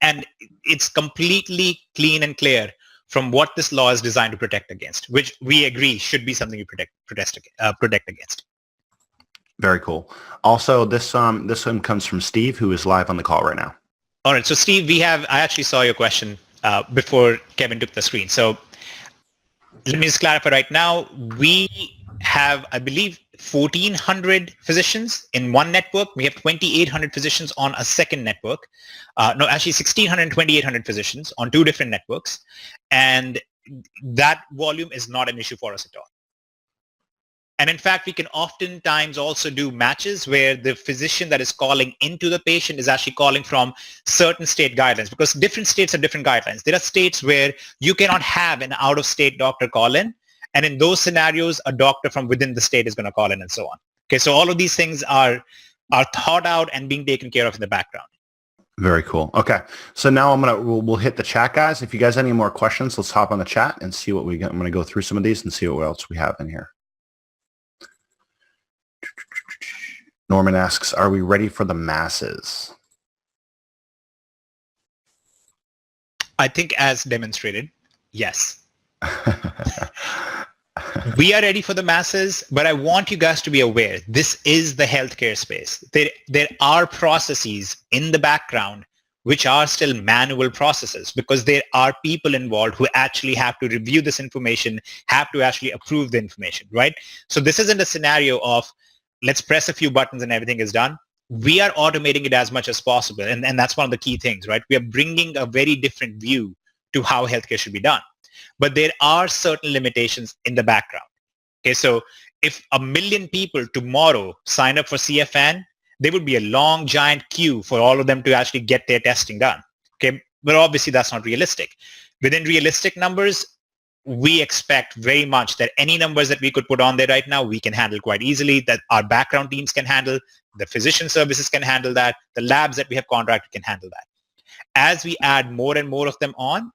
And it's completely clean and clear from what this law is designed to protect against, which we agree should be something you protect against. Very cool. Also, this one comes from Steve, who is live on the call right now. All right. So Steve, I actually saw your question before Kevin took the screen. So let me just clarify right now. We have, I believe, 1,400 physicians in one network. We have 2,800 physicians on a second network. No, actually 1,600 and 2,800 physicians on two different networks. And that volume is not an issue for us at all. And in fact, we can oftentimes also do matches where the physician that is calling into the patient is actually calling from certain state guidelines, because different states have different guidelines. There are states where you cannot have an out-of-state doctor call in. And in those scenarios, a doctor from within the state is going to call in and so on. Okay, so all of these things are thought out and being taken care of in the background. Very cool. Okay, so now we'll hit the chat, guys. If you guys have any more questions, let's hop on the chat and see what we got. I'm going to go through some of these and see what else we have in here. Norman asks, are we ready for the masses? I think as demonstrated, yes. We are ready for the masses, but I want you guys to be aware, this is the healthcare space. There are processes in the background which are still manual processes, because there are people involved who actually have to review this information, have to actually approve the information, right? So this isn't a scenario of let's press a few buttons and everything is done. we are automating it as much as possible. And that's one of the key things, right? We are bringing a very different view to how healthcare should be done. But there are certain limitations in the background. Okay, so if 1 million people tomorrow sign up for CFN, there would be a long, giant queue for all of them to actually get their testing done. Okay, but obviously that's not realistic. Within realistic numbers, we expect very much that any numbers that we could put on there right now, we can handle quite easily, that our background teams can handle, the physician services can handle that, the labs that we have contracted can handle that. As we add more and more of them on,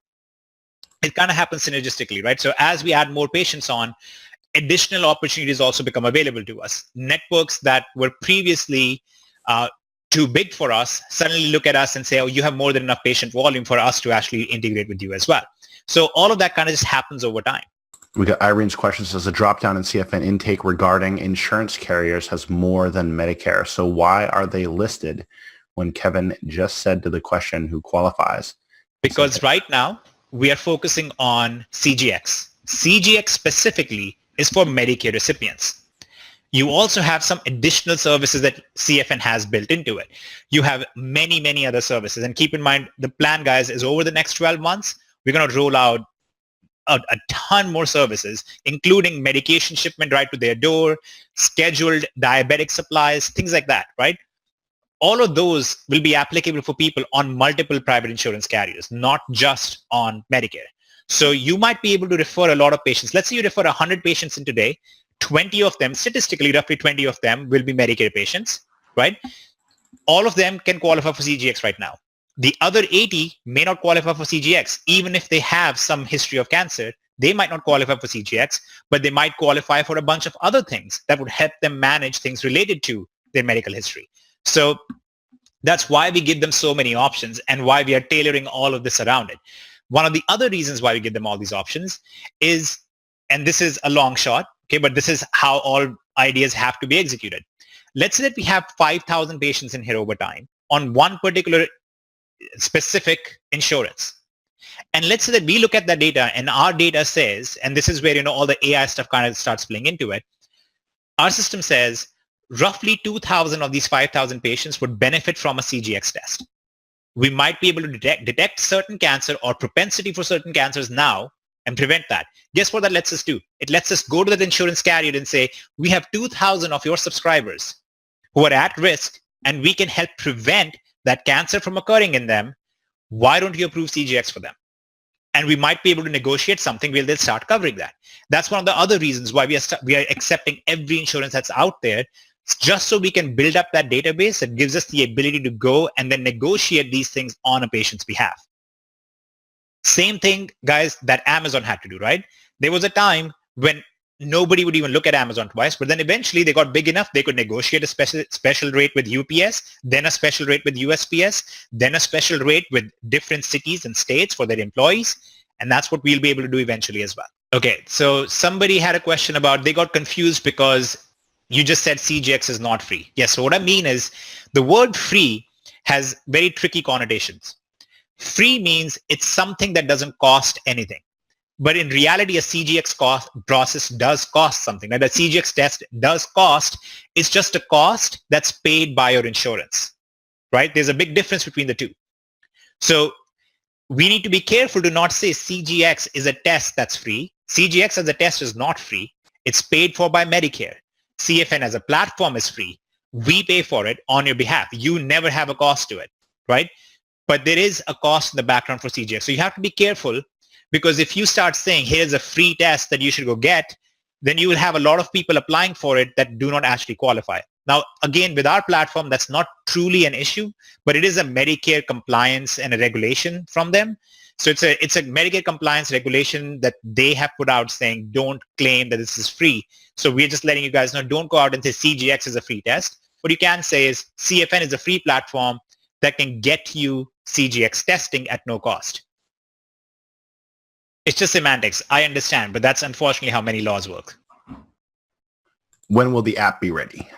it kind of happens synergistically, right? So as we add more patients on, additional opportunities also become available to us. Networks that were previously too big for us suddenly look at us and say, oh, you have more than enough patient volume for us to actually integrate with you as well. So all of that kind of just happens over time. We got Irene's question. Says a drop down in CFN intake regarding insurance carriers has more than Medicare. So why are they listed when Kevin just said to the question who qualifies? Because right now we are focusing on CGX. CGX specifically is for Medicare recipients. You also have some additional services that CFN has built into it. You have many, many other services. And keep in mind, the plan, guys, is over the next 12 months, we're going to roll out a ton more services, including medication shipment right to their door, scheduled diabetic supplies, things like that, right? All of those will be applicable for people on multiple private insurance carriers, not just on Medicare. So you might be able to refer a lot of patients. Let's say you refer 100 patients in today, 20 of them, statistically, roughly 20 of them will be Medicare patients, right? All of them can qualify for CGX right now. The other 80 may not qualify for CGX. Even if they have some history of cancer, they might not qualify for CGX, but they might qualify for a bunch of other things that would help them manage things related to their medical history. So that's why we give them so many options and why we are tailoring all of this around it. One of the other reasons why we give them all these options is, and this is a long shot, okay, but this is how all ideas have to be executed. Let's say that we have 5,000 patients in here over time on one particular specific insurance. And let's say that we look at that data and our data says, and this is where, all the AI stuff kind of starts playing into it. Our system says roughly 2,000 of these 5,000 patients would benefit from a CGX test. We might be able to detect certain cancer or propensity for certain cancers now and prevent that. Guess what that lets us do? It lets us go to that insurance carrier and say, we have 2,000 of your subscribers who are at risk and we can help prevent that cancer from occurring in them. Why don't you approve CGX for them? And we might be able to negotiate something where they'll start covering that. That's one of the other reasons why we are accepting every insurance that's out there, just so we can build up that database that gives us the ability to go and then negotiate these things on a patient's behalf. Same thing, guys, that Amazon had to do, right? There was a time when nobody would even look at Amazon twice, but then eventually they got big enough, they could negotiate a special rate with UPS, then a special rate with USPS, then a special rate with different cities and states for their employees. And that's what we'll be able to do eventually as well. Okay, so somebody had a question about, they got confused because you just said CGX is not free. Yes, so what I mean is the word free has very tricky connotations. Free means it's something that doesn't cost anything. But in reality, a CGX process does cost something. Like a CGX test does cost. It's just a cost that's paid by your insurance, right? There's a big difference between the two. So we need to be careful to not say CGX is a test that's free. CGX as a test is not free. It's paid for by Medicare. CFN as a platform is free. We pay for it on your behalf. You never have a cost to it, right? But there is a cost in the background for CGX. So you have to be careful, because if you start saying, here's a free test that you should go get, then you will have a lot of people applying for it that do not actually qualify. Now, again, with our platform, that's not truly an issue, but it is a Medicare compliance and a regulation from them. So it's a Medicare compliance regulation that they have put out saying, don't claim that this is free. So we're just letting you guys know, don't go out and say CGX is a free test. What you can say is CFN is a free platform that can get you CGX testing at no cost. It's just semantics. I understand, but that's unfortunately how many laws work. When will the app be ready?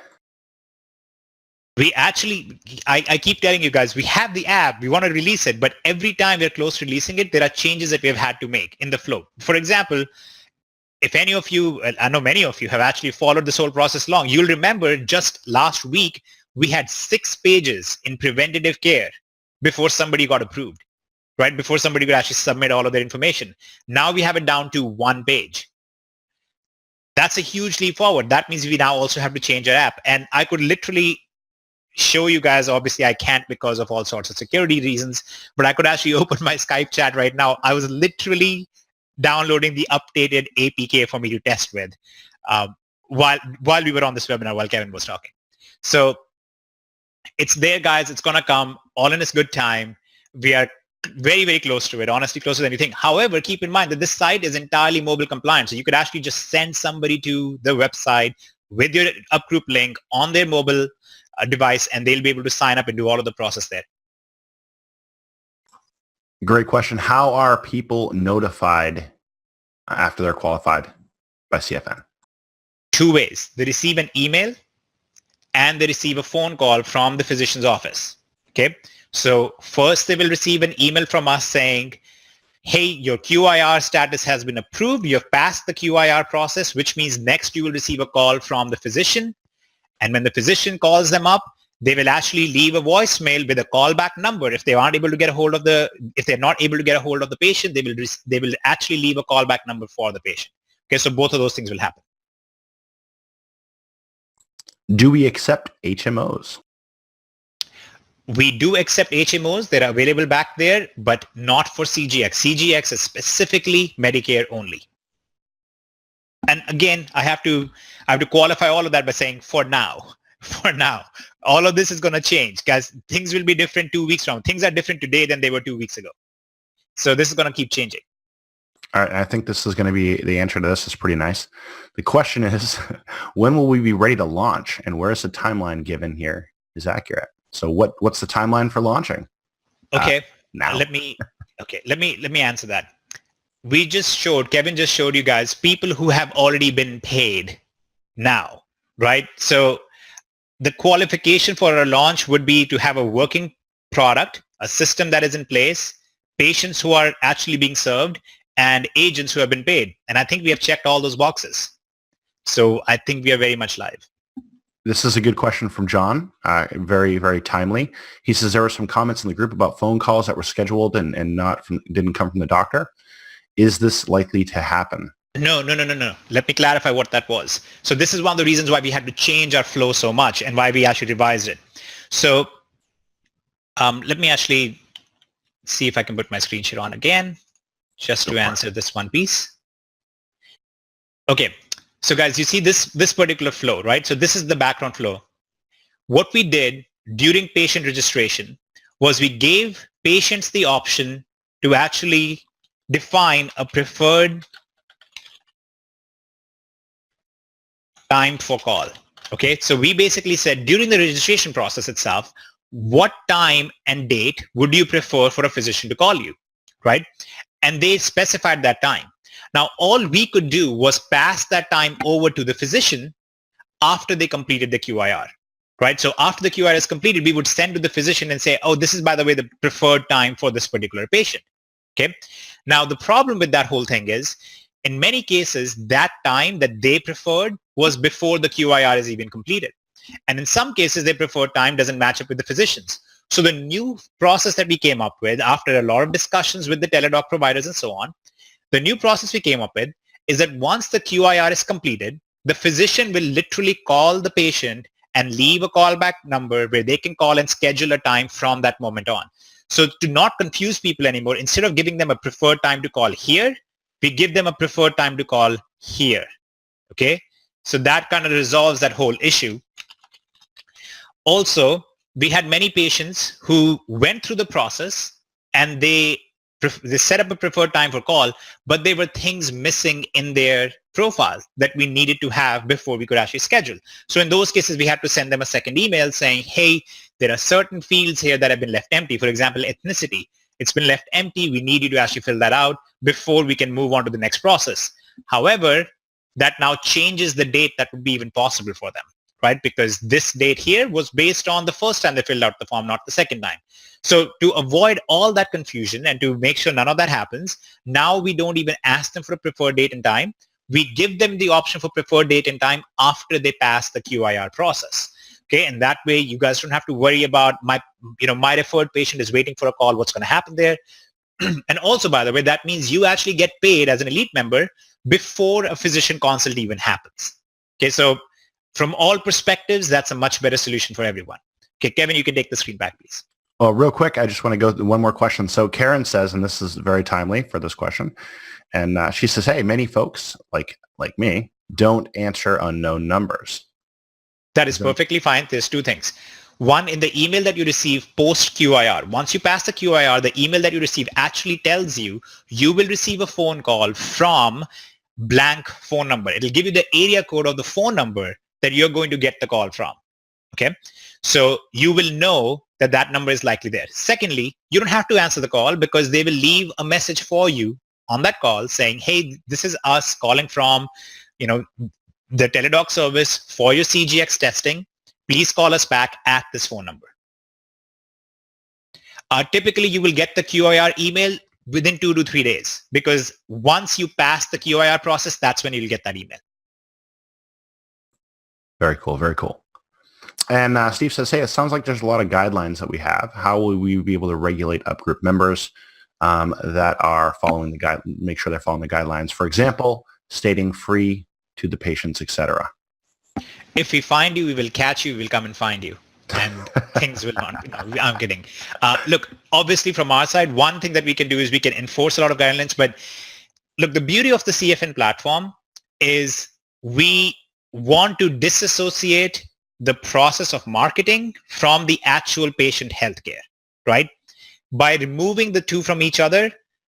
We actually, I keep telling you guys, we have the app, we want to release it, but every time we're close to releasing it, there are changes that we've had to make in the flow. For example, if any of you, I know many of you have actually followed this whole process long, you'll remember just last week, we had 6 pages in preventative care before somebody got approved, right? Before somebody could actually submit all of their information. Now we have it down to 1 page. That's a huge leap forward. That means we now also have to change our app. And I could literally show you guys, obviously I can't because of all sorts of security reasons, but I could actually open my Skype chat right now. I was literally downloading the updated APK for me to test with while we were on this webinar, while Kevin was talking. So it's there, guys. It's going to come all in its good time. We are very, very close to it, honestly closer than anything. However, keep in mind that this site is entirely mobile compliant. So you could actually just send somebody to the website with your UpGroup link on their mobile device, and they'll be able to sign up and do all of the process there. Great question. How are people notified after they're qualified by CFN? 2 ways. They receive an email and they receive a phone call from the physician's office. Okay. So first they will receive an email from us saying, hey, your QIR status has been approved. You have passed the QIR process, which means next you will receive a call from the physician. And when the physician calls them up, they will actually leave a voicemail with a callback number. If they aren't able to get a hold of if they're not able to get a hold of the patient, they will actually leave a callback number for the patient. Okay, so both of those things will happen. Do we accept HMOs? We do accept HMOs that are available back there, but not for CGX. CGX is specifically Medicare only. And again, I have to qualify all of that by saying for now, all of this is going to change, guys. Things will be different 2 weeks from now. Things are different today than they were 2 weeks ago. So this is going to keep changing. All right. I think this is going to be the answer to this is pretty nice. The question is, when will we be ready to launch, and where is the timeline given here is accurate? So what's the timeline for launching? Okay. Now. Let me answer that. Kevin just showed you guys people who have already been paid now, right? So the qualification for a launch would be to have a working product, a system that is in place, patients who are actually being served, and agents who have been paid. And I think we have checked all those boxes. So I think we are very much live. This is a good question from John. Very, very timely. He says there were some comments in the group about phone calls that were scheduled and didn't come from the doctor. Is this likely to happen? No. Let me clarify what that was. So this is one of the reasons why we had to change our flow so much and why we actually revised it. So let me actually see if I can put my screen share on again, just to answer this one piece. Okay. So guys, you see this particular flow, right? So this is the background flow. What we did during patient registration was we gave patients the option to actually define a preferred time for call. Okay, so we basically said during the registration process itself, what time and date would you prefer for a physician to call you, right? And they specified that time. Now, all we could do was pass that time over to the physician after they completed the QIR, right? So after the QIR is completed, we would send to the physician and say, oh, this is, by the way, the preferred time for this particular patient. Okay. Now, the problem with that whole thing is, in many cases, that time that they preferred was before the QIR is even completed. And in some cases, their preferred time doesn't match up with the physicians. So the new process that we came up with after a lot of discussions with the teledoc providers and so on, the new process we came up with is that once the QIR is completed, the physician will literally call the patient and leave a callback number where they can call and schedule a time from that moment on. So to not confuse people anymore, instead of giving them a preferred time to call here, we give them a preferred time to call here. Okay? So that kind of resolves that whole issue. Also, we had many patients who went through the process and they set up a preferred time for call, but there were things missing in their profile that we needed to have before we could actually schedule. So in those cases, we had to send them a second email saying, hey, there are certain fields here that have been left empty. For example, ethnicity. It's been left empty. We need you to actually fill that out before we can move on to the next process. However, that now changes the date that would be even possible for them, right? Because this date here was based on the first time they filled out the form, not the second time. So to avoid all that confusion and to make sure none of that happens, now we don't even ask them for a preferred date and time. We give them the option for preferred date and time after they pass the QIR process. Okay, and that way you guys don't have to worry about my referred patient is waiting for a call. What's going to happen there? And also, by the way, that means you actually get paid as an elite member before a physician consult even happens. Okay, so from all perspectives, that's a much better solution for everyone. Okay, Kevin, you can take the screen back, please. Well, real quick, I just want to go through one more question. So Karen says, and this is very timely for this question, and she says, hey, many folks like me don't answer unknown numbers. That is perfectly fine. There's two things. One, in the email that you receive post QIR, once you pass the QIR, the email that you receive actually tells you you will receive a phone call from blank phone number. It'll give you the area code of the phone number that you're going to get the call from. Okay, so you will know that that number is likely there. Secondly, you don't have to answer the call because they will leave a message for you on that call saying, hey, this is us calling from, the Teladoc service for your CGX testing. Please call us back at this phone number. Typically, you will get the QIR email within 2 to 3 days because once you pass the QIR process, that's when you'll get that email. Very cool. Very cool. And Steve says, hey, it sounds like there's a lot of guidelines that we have. How will we be able to regulate UpGroup members that are following the make sure they're following the guidelines? For example, stating free to the patients, etc. If we find you, we will catch you. We will come and find you. And things will not. I'm kidding. Look, obviously from our side, one thing that we can do is we can enforce a lot of guidelines. But look, the beauty of the CFN platform is we want to disassociate the process of marketing from the actual patient healthcare, right? By removing the two from each other,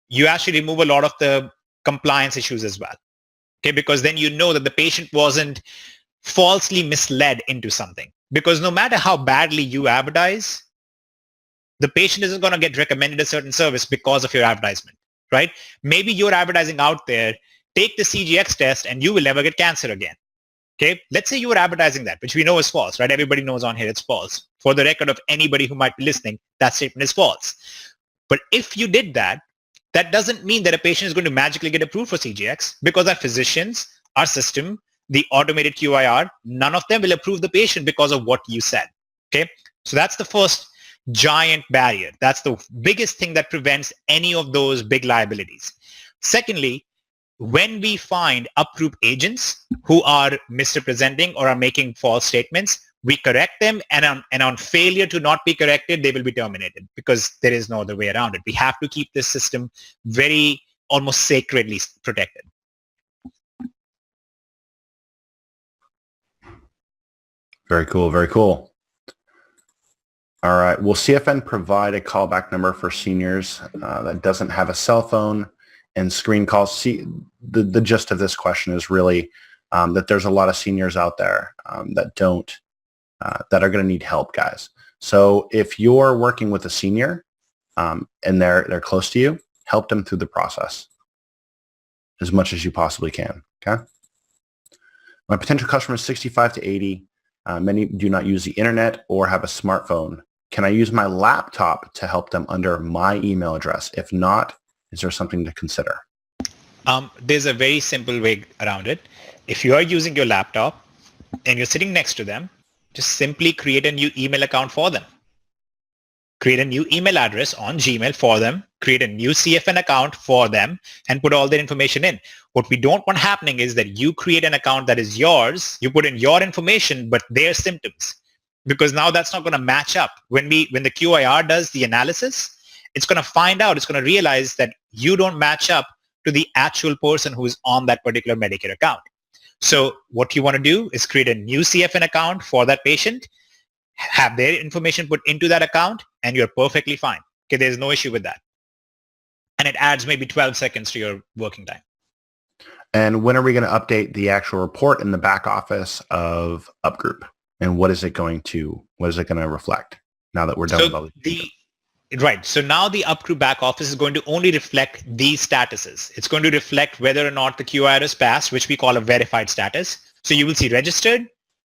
you actually remove a lot of the compliance issues as well. Okay, because then you know that the patient wasn't falsely misled into something. Because no matter how badly you advertise, the patient isn't going to get recommended a certain service because of your advertisement, right? Maybe you're advertising out there, take the CGX test and you will never get cancer again. Okay, let's say you were advertising that, which we know is false, right? Everybody knows on here it's false. For the record of anybody who might be listening, that statement is false. But if you did that, that doesn't mean that a patient is going to magically get approved for CGX because our physicians, our system, the automated QIR, none of them will approve the patient because of what you said. Okay, so that's the first giant barrier. That's the biggest thing that prevents any of those big liabilities. Secondly, when we find UpGroup agents who are misrepresenting or are making false statements, we correct them, and on failure to not be corrected, they will be terminated because there is no other way around it. We have to keep this system very almost sacredly protected. Very cool. Very cool. All right. Will CFN provide a callback number for seniors that doesn't have a cell phone and screen calls? See, the gist of this question is really that there's a lot of seniors out there that are going to need help, guys. So if you're working with a senior and they're close to you, help them through the process as much as you possibly can. Okay. My potential customer is 65 to 80. Many do not use the internet or have a smartphone. Can I use my laptop to help them under my email address? If not, is there something to consider? There's a very simple way around it. If you are using your laptop and you're sitting next to them, just simply create a new email account for them. Create a new email address on Gmail for them, create a new CFN account for them, and put all their information in. What we don't want happening is that you create an account that is yours, you put in your information, but their symptoms, because now that's not going to match up. When the QIR does the analysis, it's going to find out, it's going to realize that you don't match up to the actual person who's on that particular Medicare account. So what you want to do is create a new CFN account for that patient, have their information put into that account, and you're perfectly fine. Okay, there's no issue with that. And it adds maybe 12 seconds to your working time. And when are we going to update the actual report in the back office of UpGroup? And what is it going to reflect now that we're done with all the Right. So now the UpGroup back office is going to only reflect these statuses. It's going to reflect whether or not the QIR is passed, which we call a verified status. So you will see registered,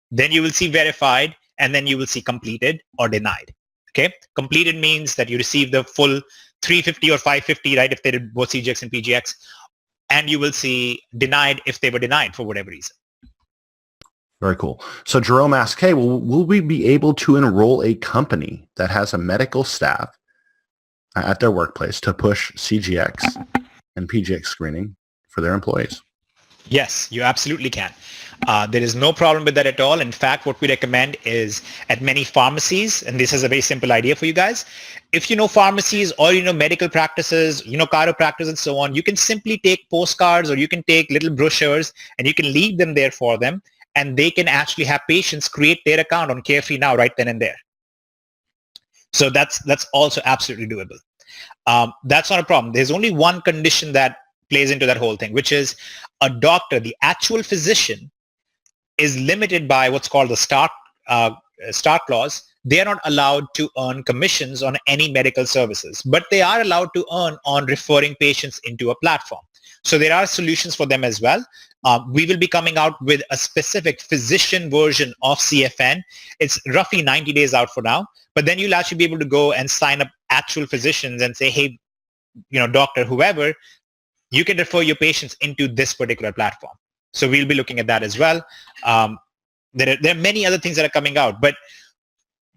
then you will see verified, and then you will see completed or denied. Okay. Completed means that you receive the full 350 or 550, right, if they did both CGX and PGX. And you will see denied if they were denied for whatever reason. Very cool. So Jerome asks, hey, will we be able to enroll a company that has a medical staff at their workplace to push CGX and PGX screening for their employees? Yes, you absolutely can. There is no problem with that at all. In fact, what we recommend is at many pharmacies, and this is a very simple idea for you guys. If you know pharmacies or you know medical practices, you know chiropractors and so on, you can simply take postcards or you can take little brochures and you can leave them there for them, and they can actually have patients create their account on Carefree Now right then and there. So that's also absolutely doable. That's not a problem. There's only one condition that plays into that whole thing, which is a doctor, the actual physician, is limited by what's called the start clause. They are not allowed to earn commissions on any medical services, but they are allowed to earn on referring patients into a platform. So there are solutions for them as well. We will be coming out with a specific physician version of CFN. It's roughly 90 days out for now, but then you'll actually be able to go and sign up actual physicians and say, hey, doctor, whoever, you can refer your patients into this particular platform. So we'll be looking at that as well. There are many other things that are coming out, but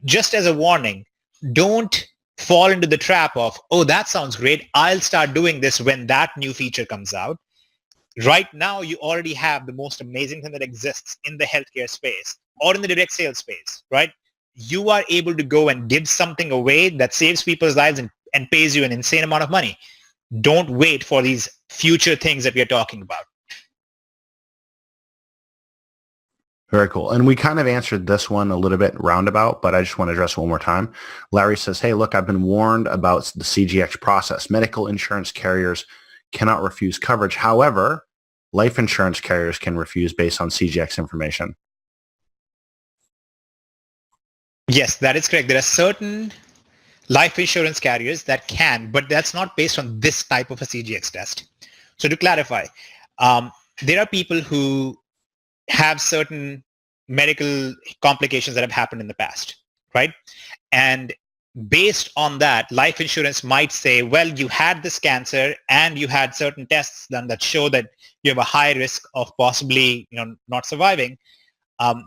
just as a warning, don't fall into the trap of, oh, that sounds great, I'll start doing this when that new feature comes out. Right now, you already have the most amazing thing that exists in the healthcare space or in the direct sales space, right? You are able to go and give something away that saves people's lives and pays you an insane amount of money. Don't wait for these future things that we are talking about. Very cool. And we kind of answered this one a little bit roundabout, but I just want to address it one more time. Larry says, hey, look, I've been warned about the CGX process. Medical insurance carriers cannot refuse coverage. However, life insurance carriers can refuse based on CGX information. Yes, that is correct. There are certain life insurance carriers that can, but that's not based on this type of a CGX test. So to clarify, there are people who have certain medical complications that have happened in the past, right? And based on that, life insurance might say, well, you had this cancer and you had certain tests done that show that you have a high risk of possibly not surviving.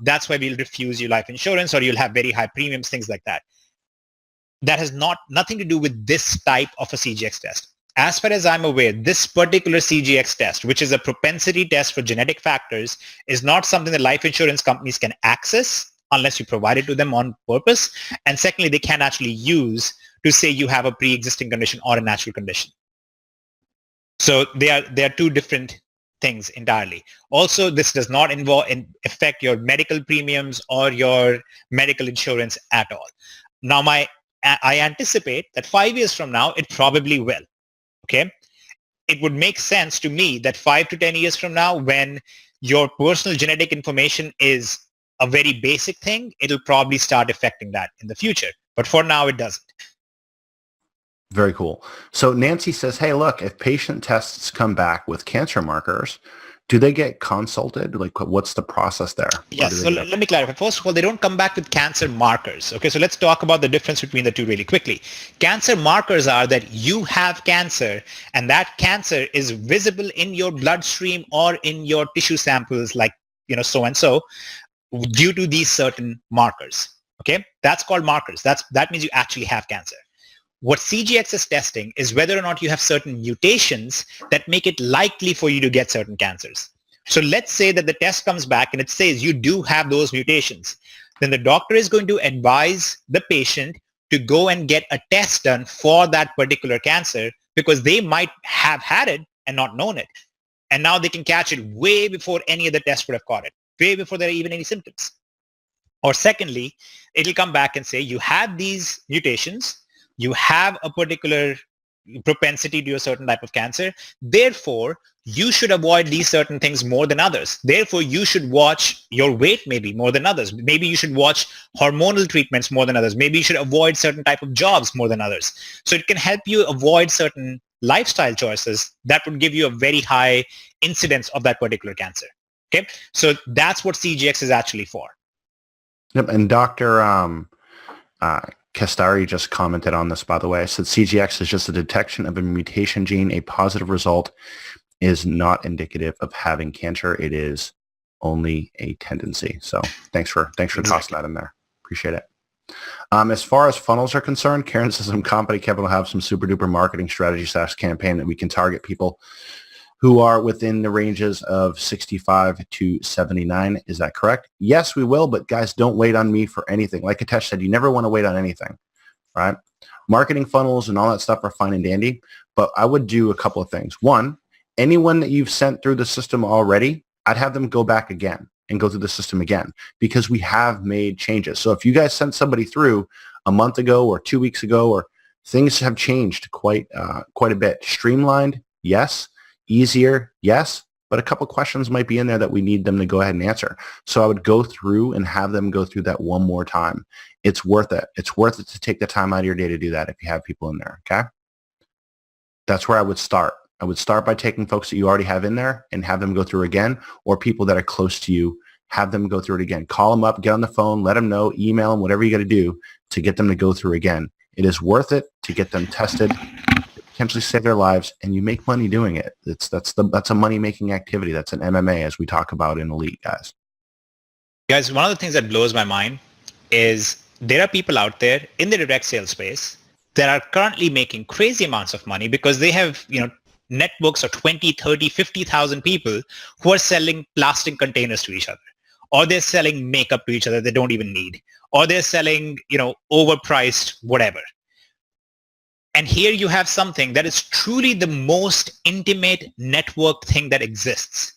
That's why we'll refuse you life insurance, or you'll have very high premiums, things like that. That has nothing to do with this type of a CGX test. As far as I'm aware, this particular CGX test, which is a propensity test for genetic factors, is not something that life insurance companies can access unless you provide it to them on purpose. And secondly, they can actually use to say you have a pre-existing condition or a natural condition. So they are two different things entirely. Also, this does not affect your medical premiums or your medical insurance at all. Now, I anticipate that 5 years from now, it probably will. Okay, it would make sense to me that 5 to 10 years from now, when your personal genetic information is a very basic thing, it'll probably start affecting that in the future. But for now, it doesn't. Very cool. So Nancy says, hey, look, if patient tests come back with cancer markers, do they get consulted? Like, what's the process there? Yes, so let me clarify. First of all, they don't come back with cancer markers. Okay, so let's talk about the difference between the two really quickly. Cancer markers are that you have cancer, and that cancer is visible in your bloodstream or in your tissue samples, like, so-and-so, due to these certain markers. Okay, that's called markers. That means you actually have cancer. What CGX is testing is whether or not you have certain mutations that make it likely for you to get certain cancers. So let's say that the test comes back and it says you do have those mutations. Then the doctor is going to advise the patient to go and get a test done for that particular cancer, because they might have had it and not known it. And now they can catch it way before any other test would have caught it, way before there are even any symptoms. Or secondly, it'll come back and say you have these mutations, you have a particular propensity to a certain type of cancer. Therefore, you should avoid these certain things more than others. Therefore, you should watch your weight maybe more than others. Maybe you should watch hormonal treatments more than others. Maybe you should avoid certain type of jobs more than others. So it can help you avoid certain lifestyle choices that would give you a very high incidence of that particular cancer. Okay, so that's what CGX is actually for. Yep, and Dr. Kastari just commented on this, by the way. I said CGX is just a detection of a mutation gene. A positive result is not indicative of having cancer. It is only a tendency. So thanks for Exactly. tossing that in there. Appreciate it. As far as funnels are concerned, Karen says I'm confident Kevin will have some super duper marketing strategy / campaign that we can target people who are within the ranges of 65 to 79. Is that correct? Yes, we will. But guys, don't wait on me for anything. Like Hitesh said, you never want to wait on anything, right? Marketing funnels and all that stuff are fine and dandy, but I would do a couple of things. One, anyone that you've sent through the system already, I'd have them go back again and go through the system again because we have made changes. So if you guys sent somebody through a month ago or 2 weeks ago, or things have changed quite a bit. Streamlined, yes. Easier, yes. But a couple questions might be in there that we need them to go ahead and answer. So I would go through and have them go through that one more time. It's worth it. It's worth it to take the time out of your day to do that if you have people in there, okay? That's where I would start. I would start by taking folks that you already have in there and have them go through again, or people that are close to you, have them go through it again. Call them up, get on the phone, let them know, email them, whatever you got to do to get them to go through again. It is worth it to get them tested, potentially save their lives, and you make money doing it. That's a money-making activity. That's an MMA, as we talk about in Elite, guys. Guys, one of the things that blows my mind is there are people out there in the direct sales space that are currently making crazy amounts of money because they have, networks of 20, 30, 50,000 people who are selling plastic containers to each other, or they're selling makeup to each other they don't even need, or they're selling, overpriced whatever. And here you have something that is truly the most intimate network thing that exists.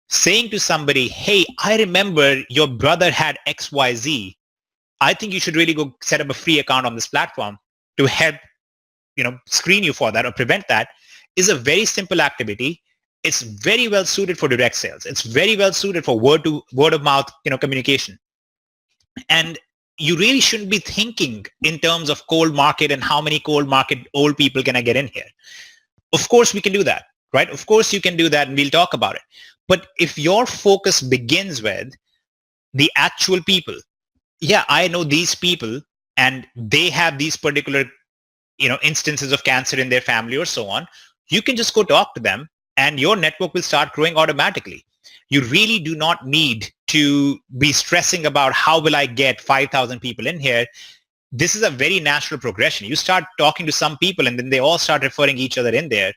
Saying to somebody, hey, I remember your brother had XYZ. I think you should really go set up a free account on this platform to help, screen you for that or prevent that, is a very simple activity. It's very well suited for direct sales. It's very well suited for word of mouth, communication. And you really shouldn't be thinking in terms of cold market and how many cold market old people can I get in here. Of course we can do that, right? Of course you can do that, and we'll talk about it. But if your focus begins with the actual people, yeah, I know these people and they have these particular, instances of cancer in their family or so on, you can just go talk to them and your network will start growing automatically. You really do not need to be stressing about how will I get 5,000 people in here. This is a very natural progression. You start talking to some people and then they all start referring each other in there,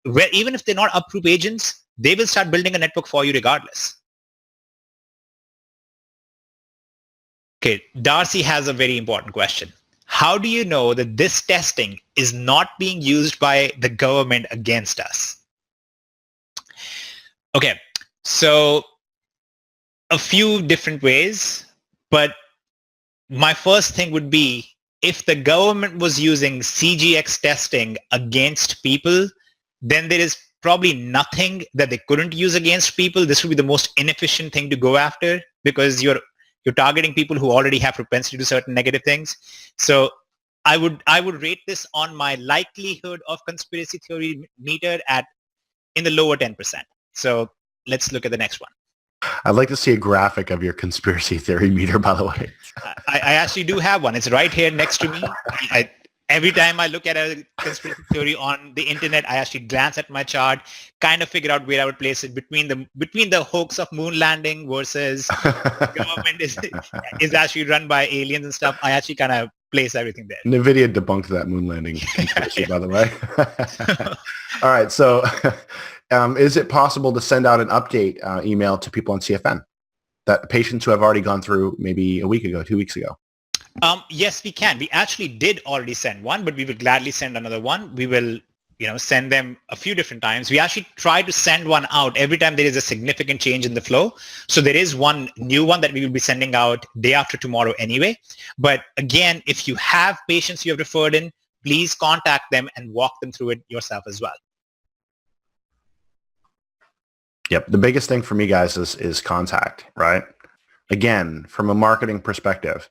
where even if they're not approved agents, they will start building a network for you regardless. Okay, Darcy has a very important question. How do you know that this testing is not being used by the government against us? Okay, so a few different ways, but my first thing would be if the government was using CGX testing against people, then there is probably nothing that they couldn't use against people. This would be the most inefficient thing to go after because you're targeting people who already have propensity to certain negative things. So I would rate this on my likelihood of conspiracy theory meter in the lower 10%. So let's look at the next one. I'd like to see a graphic of your conspiracy theory meter, by the way. I actually do have one. It's right here next to me. Every time I look at a conspiracy theory on the internet, I actually glance at my chart, kind of figure out where I would place it between the hoax of moon landing versus government is actually run by aliens and stuff. I actually kind of place everything there. NVIDIA debunked that moon landing conspiracy, by the way. All right. So is it possible to send out an update email to people on CFN, that patients who have already gone through maybe a week ago, 2 weeks ago? Yes, we can. We actually did already send one, but we will gladly send another one. We will, send them a few different times. We actually try to send one out every time there is a significant change in the flow. So there is one new one that we will be sending out day after tomorrow anyway. But again, if you have patients you have referred in, please contact them and walk them through it yourself as well. Yep. The biggest thing for me, guys, is contact, right? Again, from a marketing perspective,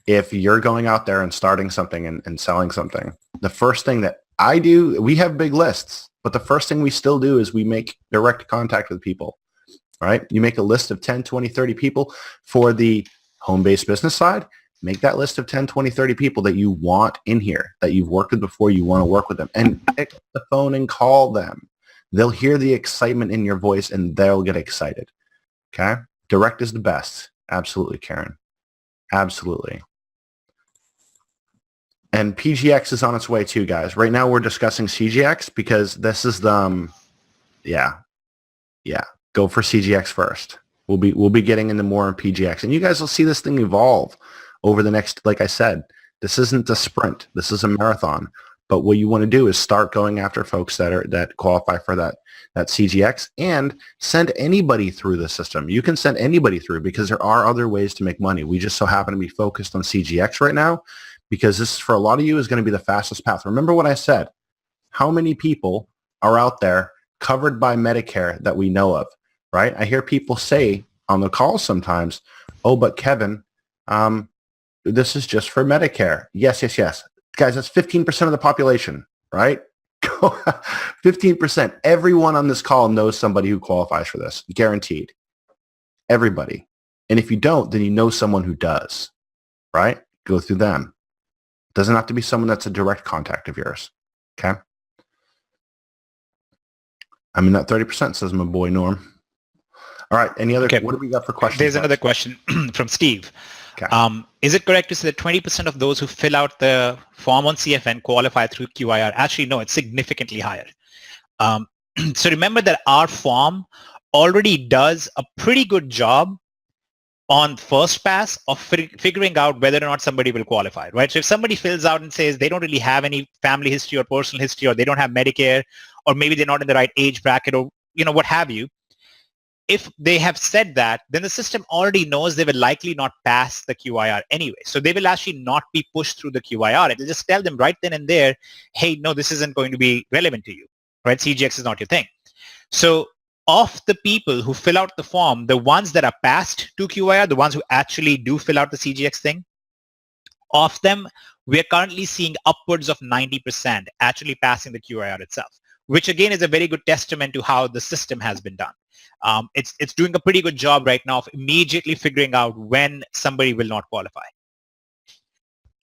if you're going out there and starting something and selling something, the first thing that I do, we have big lists, but the first thing we still do is we make direct contact with people, right? You make a list of 10, 20, 30 people for the home-based business side. Make that list of 10, 20, 30 people that you want in here, that you've worked with before, you want to work with them, and pick up the phone and call them. They'll hear the excitement in your voice and they'll get excited. Okay. Direct is the best. Absolutely, Karen. Absolutely. And PGX is on its way too, guys. Right now we're discussing CGX because this is the, yeah. Go for CGX first. We'll be getting into more on PGX, and you guys will see this thing evolve over the next. Like I said, this isn't a sprint. This is a marathon. But what you want to do is start going after folks that qualify for that CGX, and send anybody through the system. You can send anybody through because there are other ways to make money. We just so happen to be focused on CGX right now because this, for a lot of you, is going to be the fastest path. Remember what I said. How many people are out there covered by Medicare that we know of, right? I hear people say on the call sometimes, oh, but Kevin, this is just for Medicare. Yes. Guys, that's 15% of the population, right? 15%. Everyone on this call knows somebody who qualifies for this, guaranteed. Everybody. And if you don't, then you know someone who does, right? Go through them. Doesn't have to be someone that's a direct contact of yours, okay? I'm in that 30%, says my boy Norm. All right, any other, what do we got for questions? There's another question from Steve. Okay. Is it correct to say that 20% of those who fill out the form on CFN qualify through QIR? Actually, no, it's significantly higher. So remember that our form already does a pretty good job on first pass of figuring out whether or not somebody will qualify, right? So if somebody fills out and says they don't really have any family history or personal history, or they don't have Medicare, or maybe they're not in the right age bracket, or what have you, if they have said that, then the system already knows they will likely not pass the QIR anyway. So they will actually not be pushed through the QIR. It will just tell them right then and there, hey, no, this isn't going to be relevant to you, right? CGX is not your thing. So of the people who fill out the form, the ones that are passed to QIR, the ones who actually do fill out the CGX thing, of them, we're currently seeing upwards of 90% actually passing the QIR itself, which again is a very good testament to how the system has been done. It's doing a pretty good job right now of immediately figuring out when somebody will not qualify.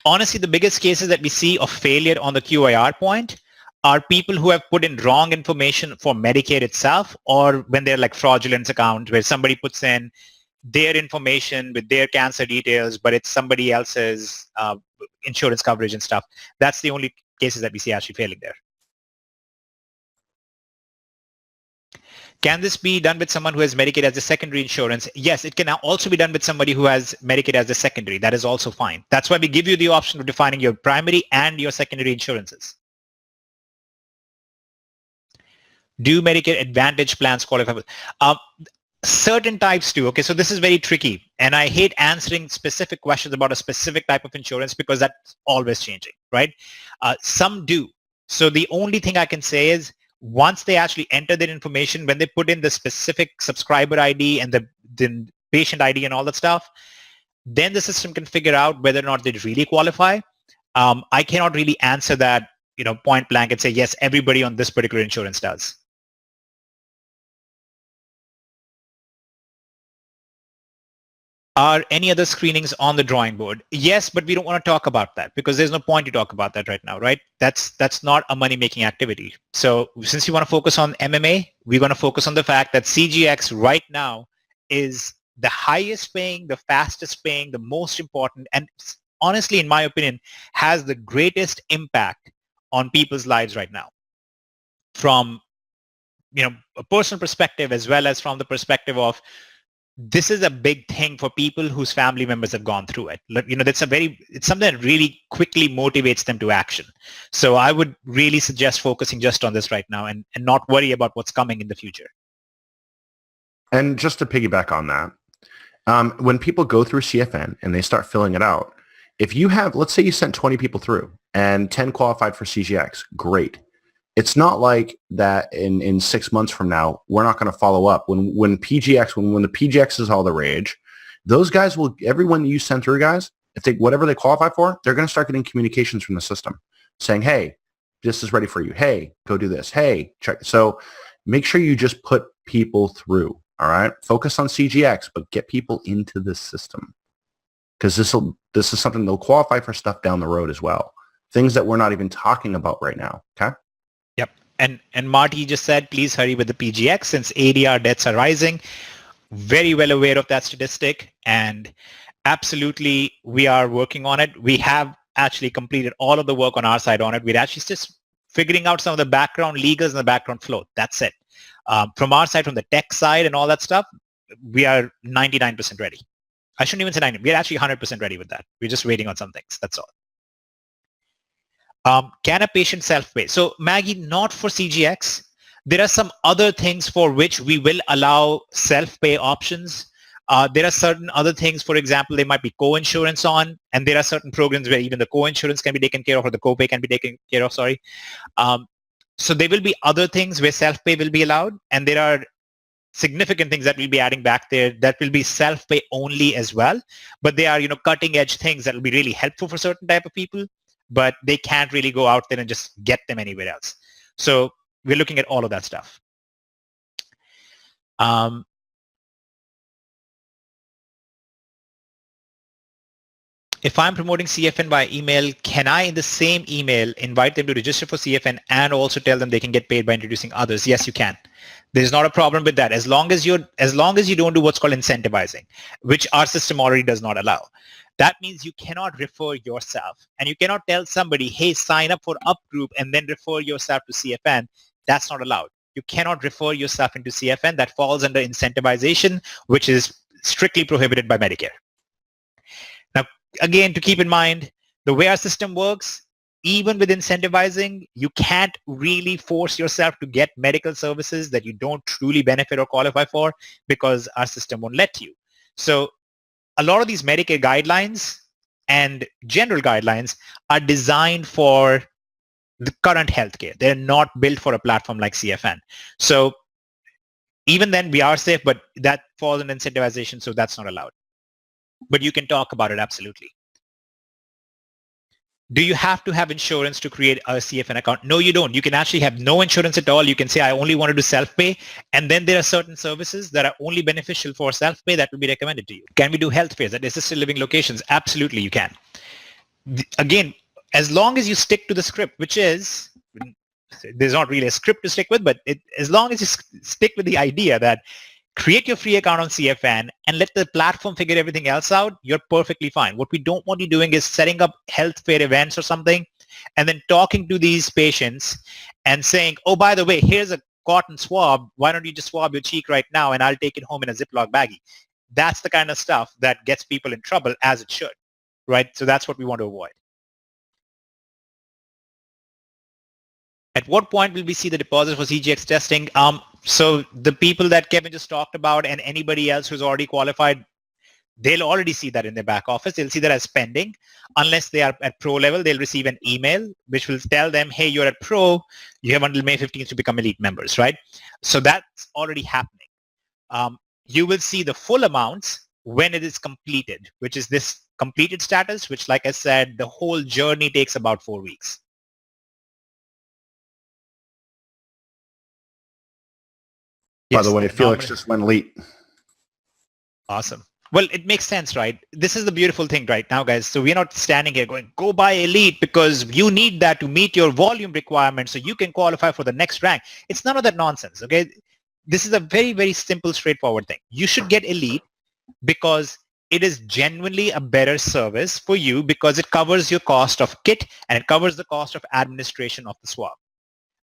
Honestly, the biggest cases that we see of failure on the QIR point are people who have put in wrong information for Medicare itself, or when they're like fraudulent accounts where somebody puts in their information with their cancer details, but it's somebody else's insurance coverage and stuff. That's the only cases that we see actually failing there. Can this be done with someone who has Medicaid as a secondary insurance? Yes, it can also be done with somebody who has Medicaid as a secondary. That is also fine. That's why we give you the option of defining your primary and your secondary insurances. Do Medicare Advantage plans qualify? Certain types do. Okay, so this is very tricky. And I hate answering specific questions about a specific type of insurance because that's always changing, right? Some do. So the only thing I can say is once they actually enter their information, when they put in the specific subscriber ID and the patient ID and all that stuff, then the system can figure out whether or not they really qualify. I cannot really answer that, point blank and say, yes, everybody on this particular insurance does. Are any other screenings on the drawing board? Yes, but we don't want to talk about that because there's no point to talk about that right now, right? That's not a money-making activity. So since you want to focus on MMA, we're going to focus on the fact that CGX right now is the highest paying, the fastest paying, the most important, and honestly, in my opinion, has the greatest impact on people's lives right now. From a personal perspective as well as from the perspective of this is a big thing for people whose family members have gone through it. It's something that really quickly motivates them to action. So I would really suggest focusing just on this right now and not worry about what's coming in the future. And just to piggyback on that, when people go through CFN and they start filling it out, if you have, let's say you sent 20 people through and 10 qualified for CGX, great. It's not like that in 6 months from now, we're not going to follow up. When the PGX is all the rage, those guys will, everyone you send through, guys, if they, whatever they qualify for, they're going to start getting communications from the system saying, hey, this is ready for you. Hey, go do this. Hey, check. So make sure you just put people through. All right. Focus on CGX, but get people into this system because this is something they'll qualify for stuff down the road as well. Things that we're not even talking about right now. Okay. Yep. And Marty just said, please hurry with the PGX since ADR deaths are rising. very well aware of that statistic, and absolutely we are working on it. We have actually completed all of the work on our side on it. We're actually just figuring out some of the background legals and the background flow. That's it. From our side, from the tech side and all that stuff, we are 99% ready. I shouldn't even say 90. We're actually 100% ready with that. We're just waiting on some things. That's all. Can a patient self-pay? So Maggie, not for CGX. There are some other things for which we will allow self-pay options. There are certain other things, for example, there might be co-insurance on, and there are certain programs where even the co-insurance can be taken care of, or the co-pay can be taken care of, sorry. So there will be other things where self-pay will be allowed, and there are significant things that we'll be adding back there that will be self-pay only as well. But they are, cutting edge things that will be really helpful for certain type of people, but they can't really go out there and just get them anywhere else. So we're looking at all of that stuff. If I'm promoting CFN by email, can I, in the same email, invite them to register for CFN and also tell them they can get paid by introducing others? Yes, you can. There's not a problem with that, as long as you don't do what's called incentivizing, which our system already does not allow. That means you cannot refer yourself, and you cannot tell somebody, hey, sign up for Up Group and then refer yourself to CFN. That's not allowed. You cannot refer yourself into CFN. That falls under incentivization, which is strictly prohibited by Medicare. Now, again, to keep in mind, the way our system works, even with incentivizing, you can't really force yourself to get medical services that you don't truly benefit or qualify for, because our system won't let you. So a lot of these Medicare guidelines and general guidelines are designed for the current healthcare. They're not built for a platform like CFN. So even then we are safe, but that falls in incentivization, so that's not allowed. But you can talk about it, absolutely. Do you have to have insurance to create a CFN account? No, you don't. You can actually have no insurance at all. You can say, I only want to do self-pay. And then there are certain services that are only beneficial for self-pay that will be recommended to you. Can we do health fairs at assisted living locations? Absolutely, you can. Again, as long as you stick to the script, which is, there's not really a script to stick with, but as long as you stick with the idea that create your free account on CFN and let the platform figure everything else out, you're perfectly fine. What we don't want you doing is setting up health fair events or something and then talking to these patients and saying, oh, by the way, here's a cotton swab. Why don't you just swab your cheek right now and I'll take it home in a Ziploc baggie. That's the kind of stuff that gets people in trouble, as it should, right? So that's what we want to avoid. At what point will we see the deposit for CGX testing? So the people that Kevin just talked about and anybody else who's already qualified, they'll already see that in their back office. They'll see that as pending. Unless they are at pro level, they'll receive an email which will tell them, hey, you're at pro, you have until May 15th to become elite members, right? So that's already happening. You will see the full amounts when it is completed, which is this completed status, which, like I said, the whole journey takes about 4 weeks. By the way, Felix just went elite. Awesome. Well, it makes sense, right? This is the beautiful thing right now, guys. So we're not standing here going, go buy elite because you need that to meet your volume requirements so you can qualify for the next rank. It's none of that nonsense, okay? This is a very, very simple, straightforward thing. You should get elite because it is genuinely a better service for you because it covers your cost of kit and it covers the cost of administration of the swab.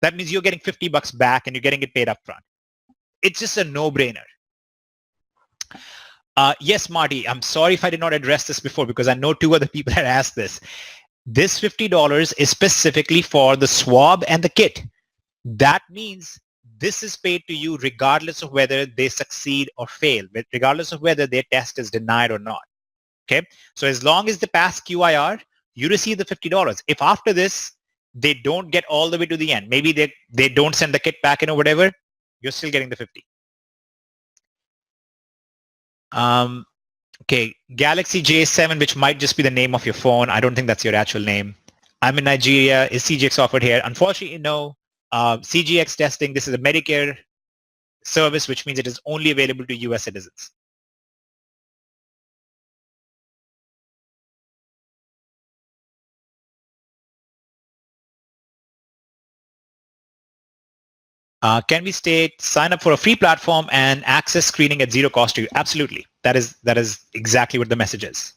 That means you're getting $50 back and you're getting it paid up front. It's just a no-brainer. Yes, Marty, I'm sorry if I did not address this before because I know 2 other people had asked this. This $50 is specifically for the swab and the kit. That means this is paid to you regardless of whether they succeed or fail, regardless of whether their test is denied or not. Okay, so as long as they pass QIR, you receive the $50. If after this, they don't get all the way to the end, maybe they don't send the kit back in or whatever, you're still getting the 50. Okay, Galaxy J7, which might just be the name of your phone. I don't think that's your actual name. I'm in Nigeria. Is CGX offered here? Unfortunately, no. CGX testing, this is a Medicare service, which means it is only available to US citizens. Can we state sign up for a free platform and access screening at zero cost to you? Absolutely. That is exactly what the message is.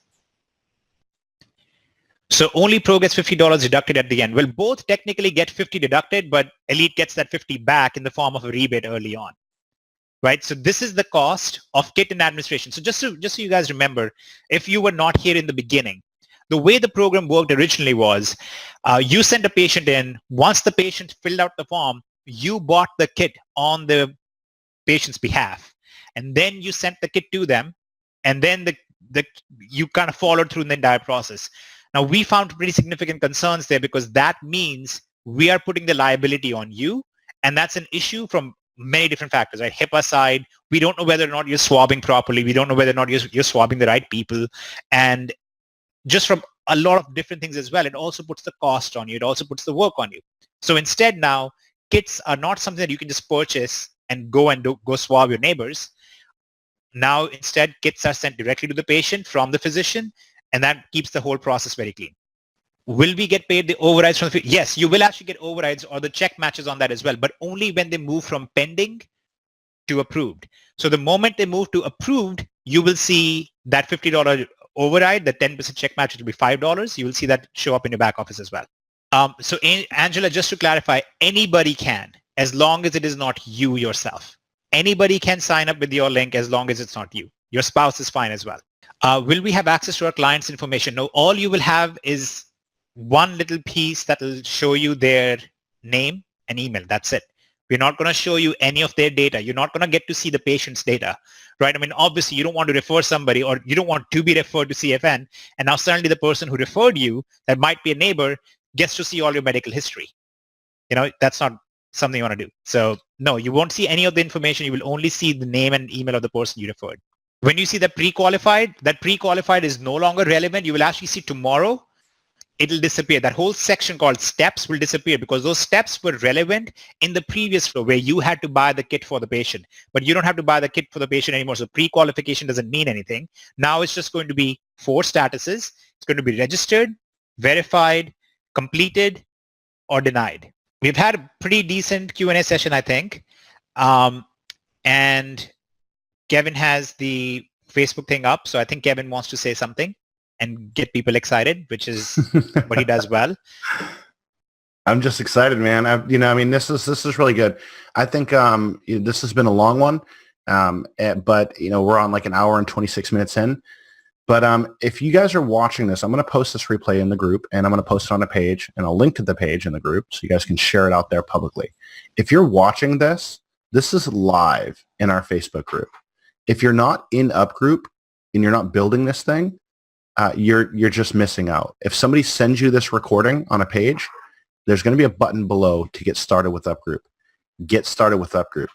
So only Pro gets $50 deducted at the end. Well, both technically get 50 deducted, but Elite gets that 50 back in the form of a rebate early on, right? So this is the cost of kit and administration. So just so you guys remember, if you were not here in the beginning, the way the program worked originally was you sent a patient in. Once the patient filled out the form, you bought the kit on the patient's behalf, and then you sent the kit to them, and then you kind of followed through the entire process. Now, we found pretty significant concerns there because that means we are putting the liability on you, and that's an issue from many different factors, right? HIPAA side, we don't know whether or not you're swabbing properly. We don't know whether or not you're swabbing the right people. And just from a lot of different things as well, it also puts the cost on you. It also puts the work on you. So instead now, kits are not something that you can just purchase and go swab your neighbors. Now, instead, kits are sent directly to the patient from the physician, and that keeps the whole process very clean. Will we get paid the overrides from the? Yes, you will actually get overrides or the check matches on that as well, but only when they move from pending to approved. So the moment they move to approved, you will see that $50 override, the 10% check match will be $5. You will see that show up in your back office as well. So Angela, just to clarify, anybody can, as long as it is not you yourself. Anybody can sign up with your link as long as it's not you. Your spouse is fine as well. Will we have access to our clients' information? No, all you will have is one little piece that will show you their name and email. That's it. We're not going to show you any of their data. You're not going to get to see the patient's data, right? I mean, obviously, you don't want to refer somebody or you don't want to be referred to CFN. And now suddenly the person who referred you, that might be a neighbor, gets to see all your medical history. You know, that's not something you want to do. So no, you won't see any of the information. You will only see the name and email of the person you referred. When you see that pre-qualified is no longer relevant. You will actually see tomorrow, it'll disappear. That whole section called steps will disappear because those steps were relevant in the previous flow where you had to buy the kit for the patient, but you don't have to buy the kit for the patient anymore. So pre-qualification doesn't mean anything. Now it's just going to be 4 statuses. It's going to be registered, verified, completed, or denied. We've had a pretty decent Q&A session, I think. And Kevin has the Facebook thing up. So I think Kevin wants to say something and get people excited, which is what he does well. I'm just excited, man. This is really good. I think this has been a long one, but we're on like an hour and 26 minutes in. But if you guys are watching this, I'm going to post this replay in the group, and I'm going to post it on a page, and I'll link to the page in the group so you guys can share it out there publicly. If you're watching this is live in our Facebook group. If you're not in Up Group and you're not building this thing, you're just missing out. If somebody sends you this recording on a page, there's going to be a button below to get started with Up Group. Get started with Up Group.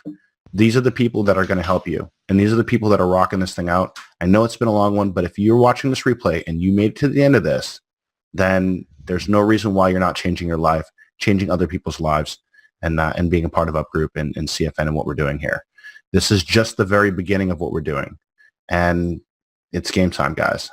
These are the people that are going to help you, and these are the people that are rocking this thing out. I know it's been a long one, but if you're watching this replay and you made it to the end of this, then there's no reason why you're not changing your life, changing other people's lives, and being a part of Up Group and CFN and what we're doing here. This is just the very beginning of what we're doing, and it's game time, guys.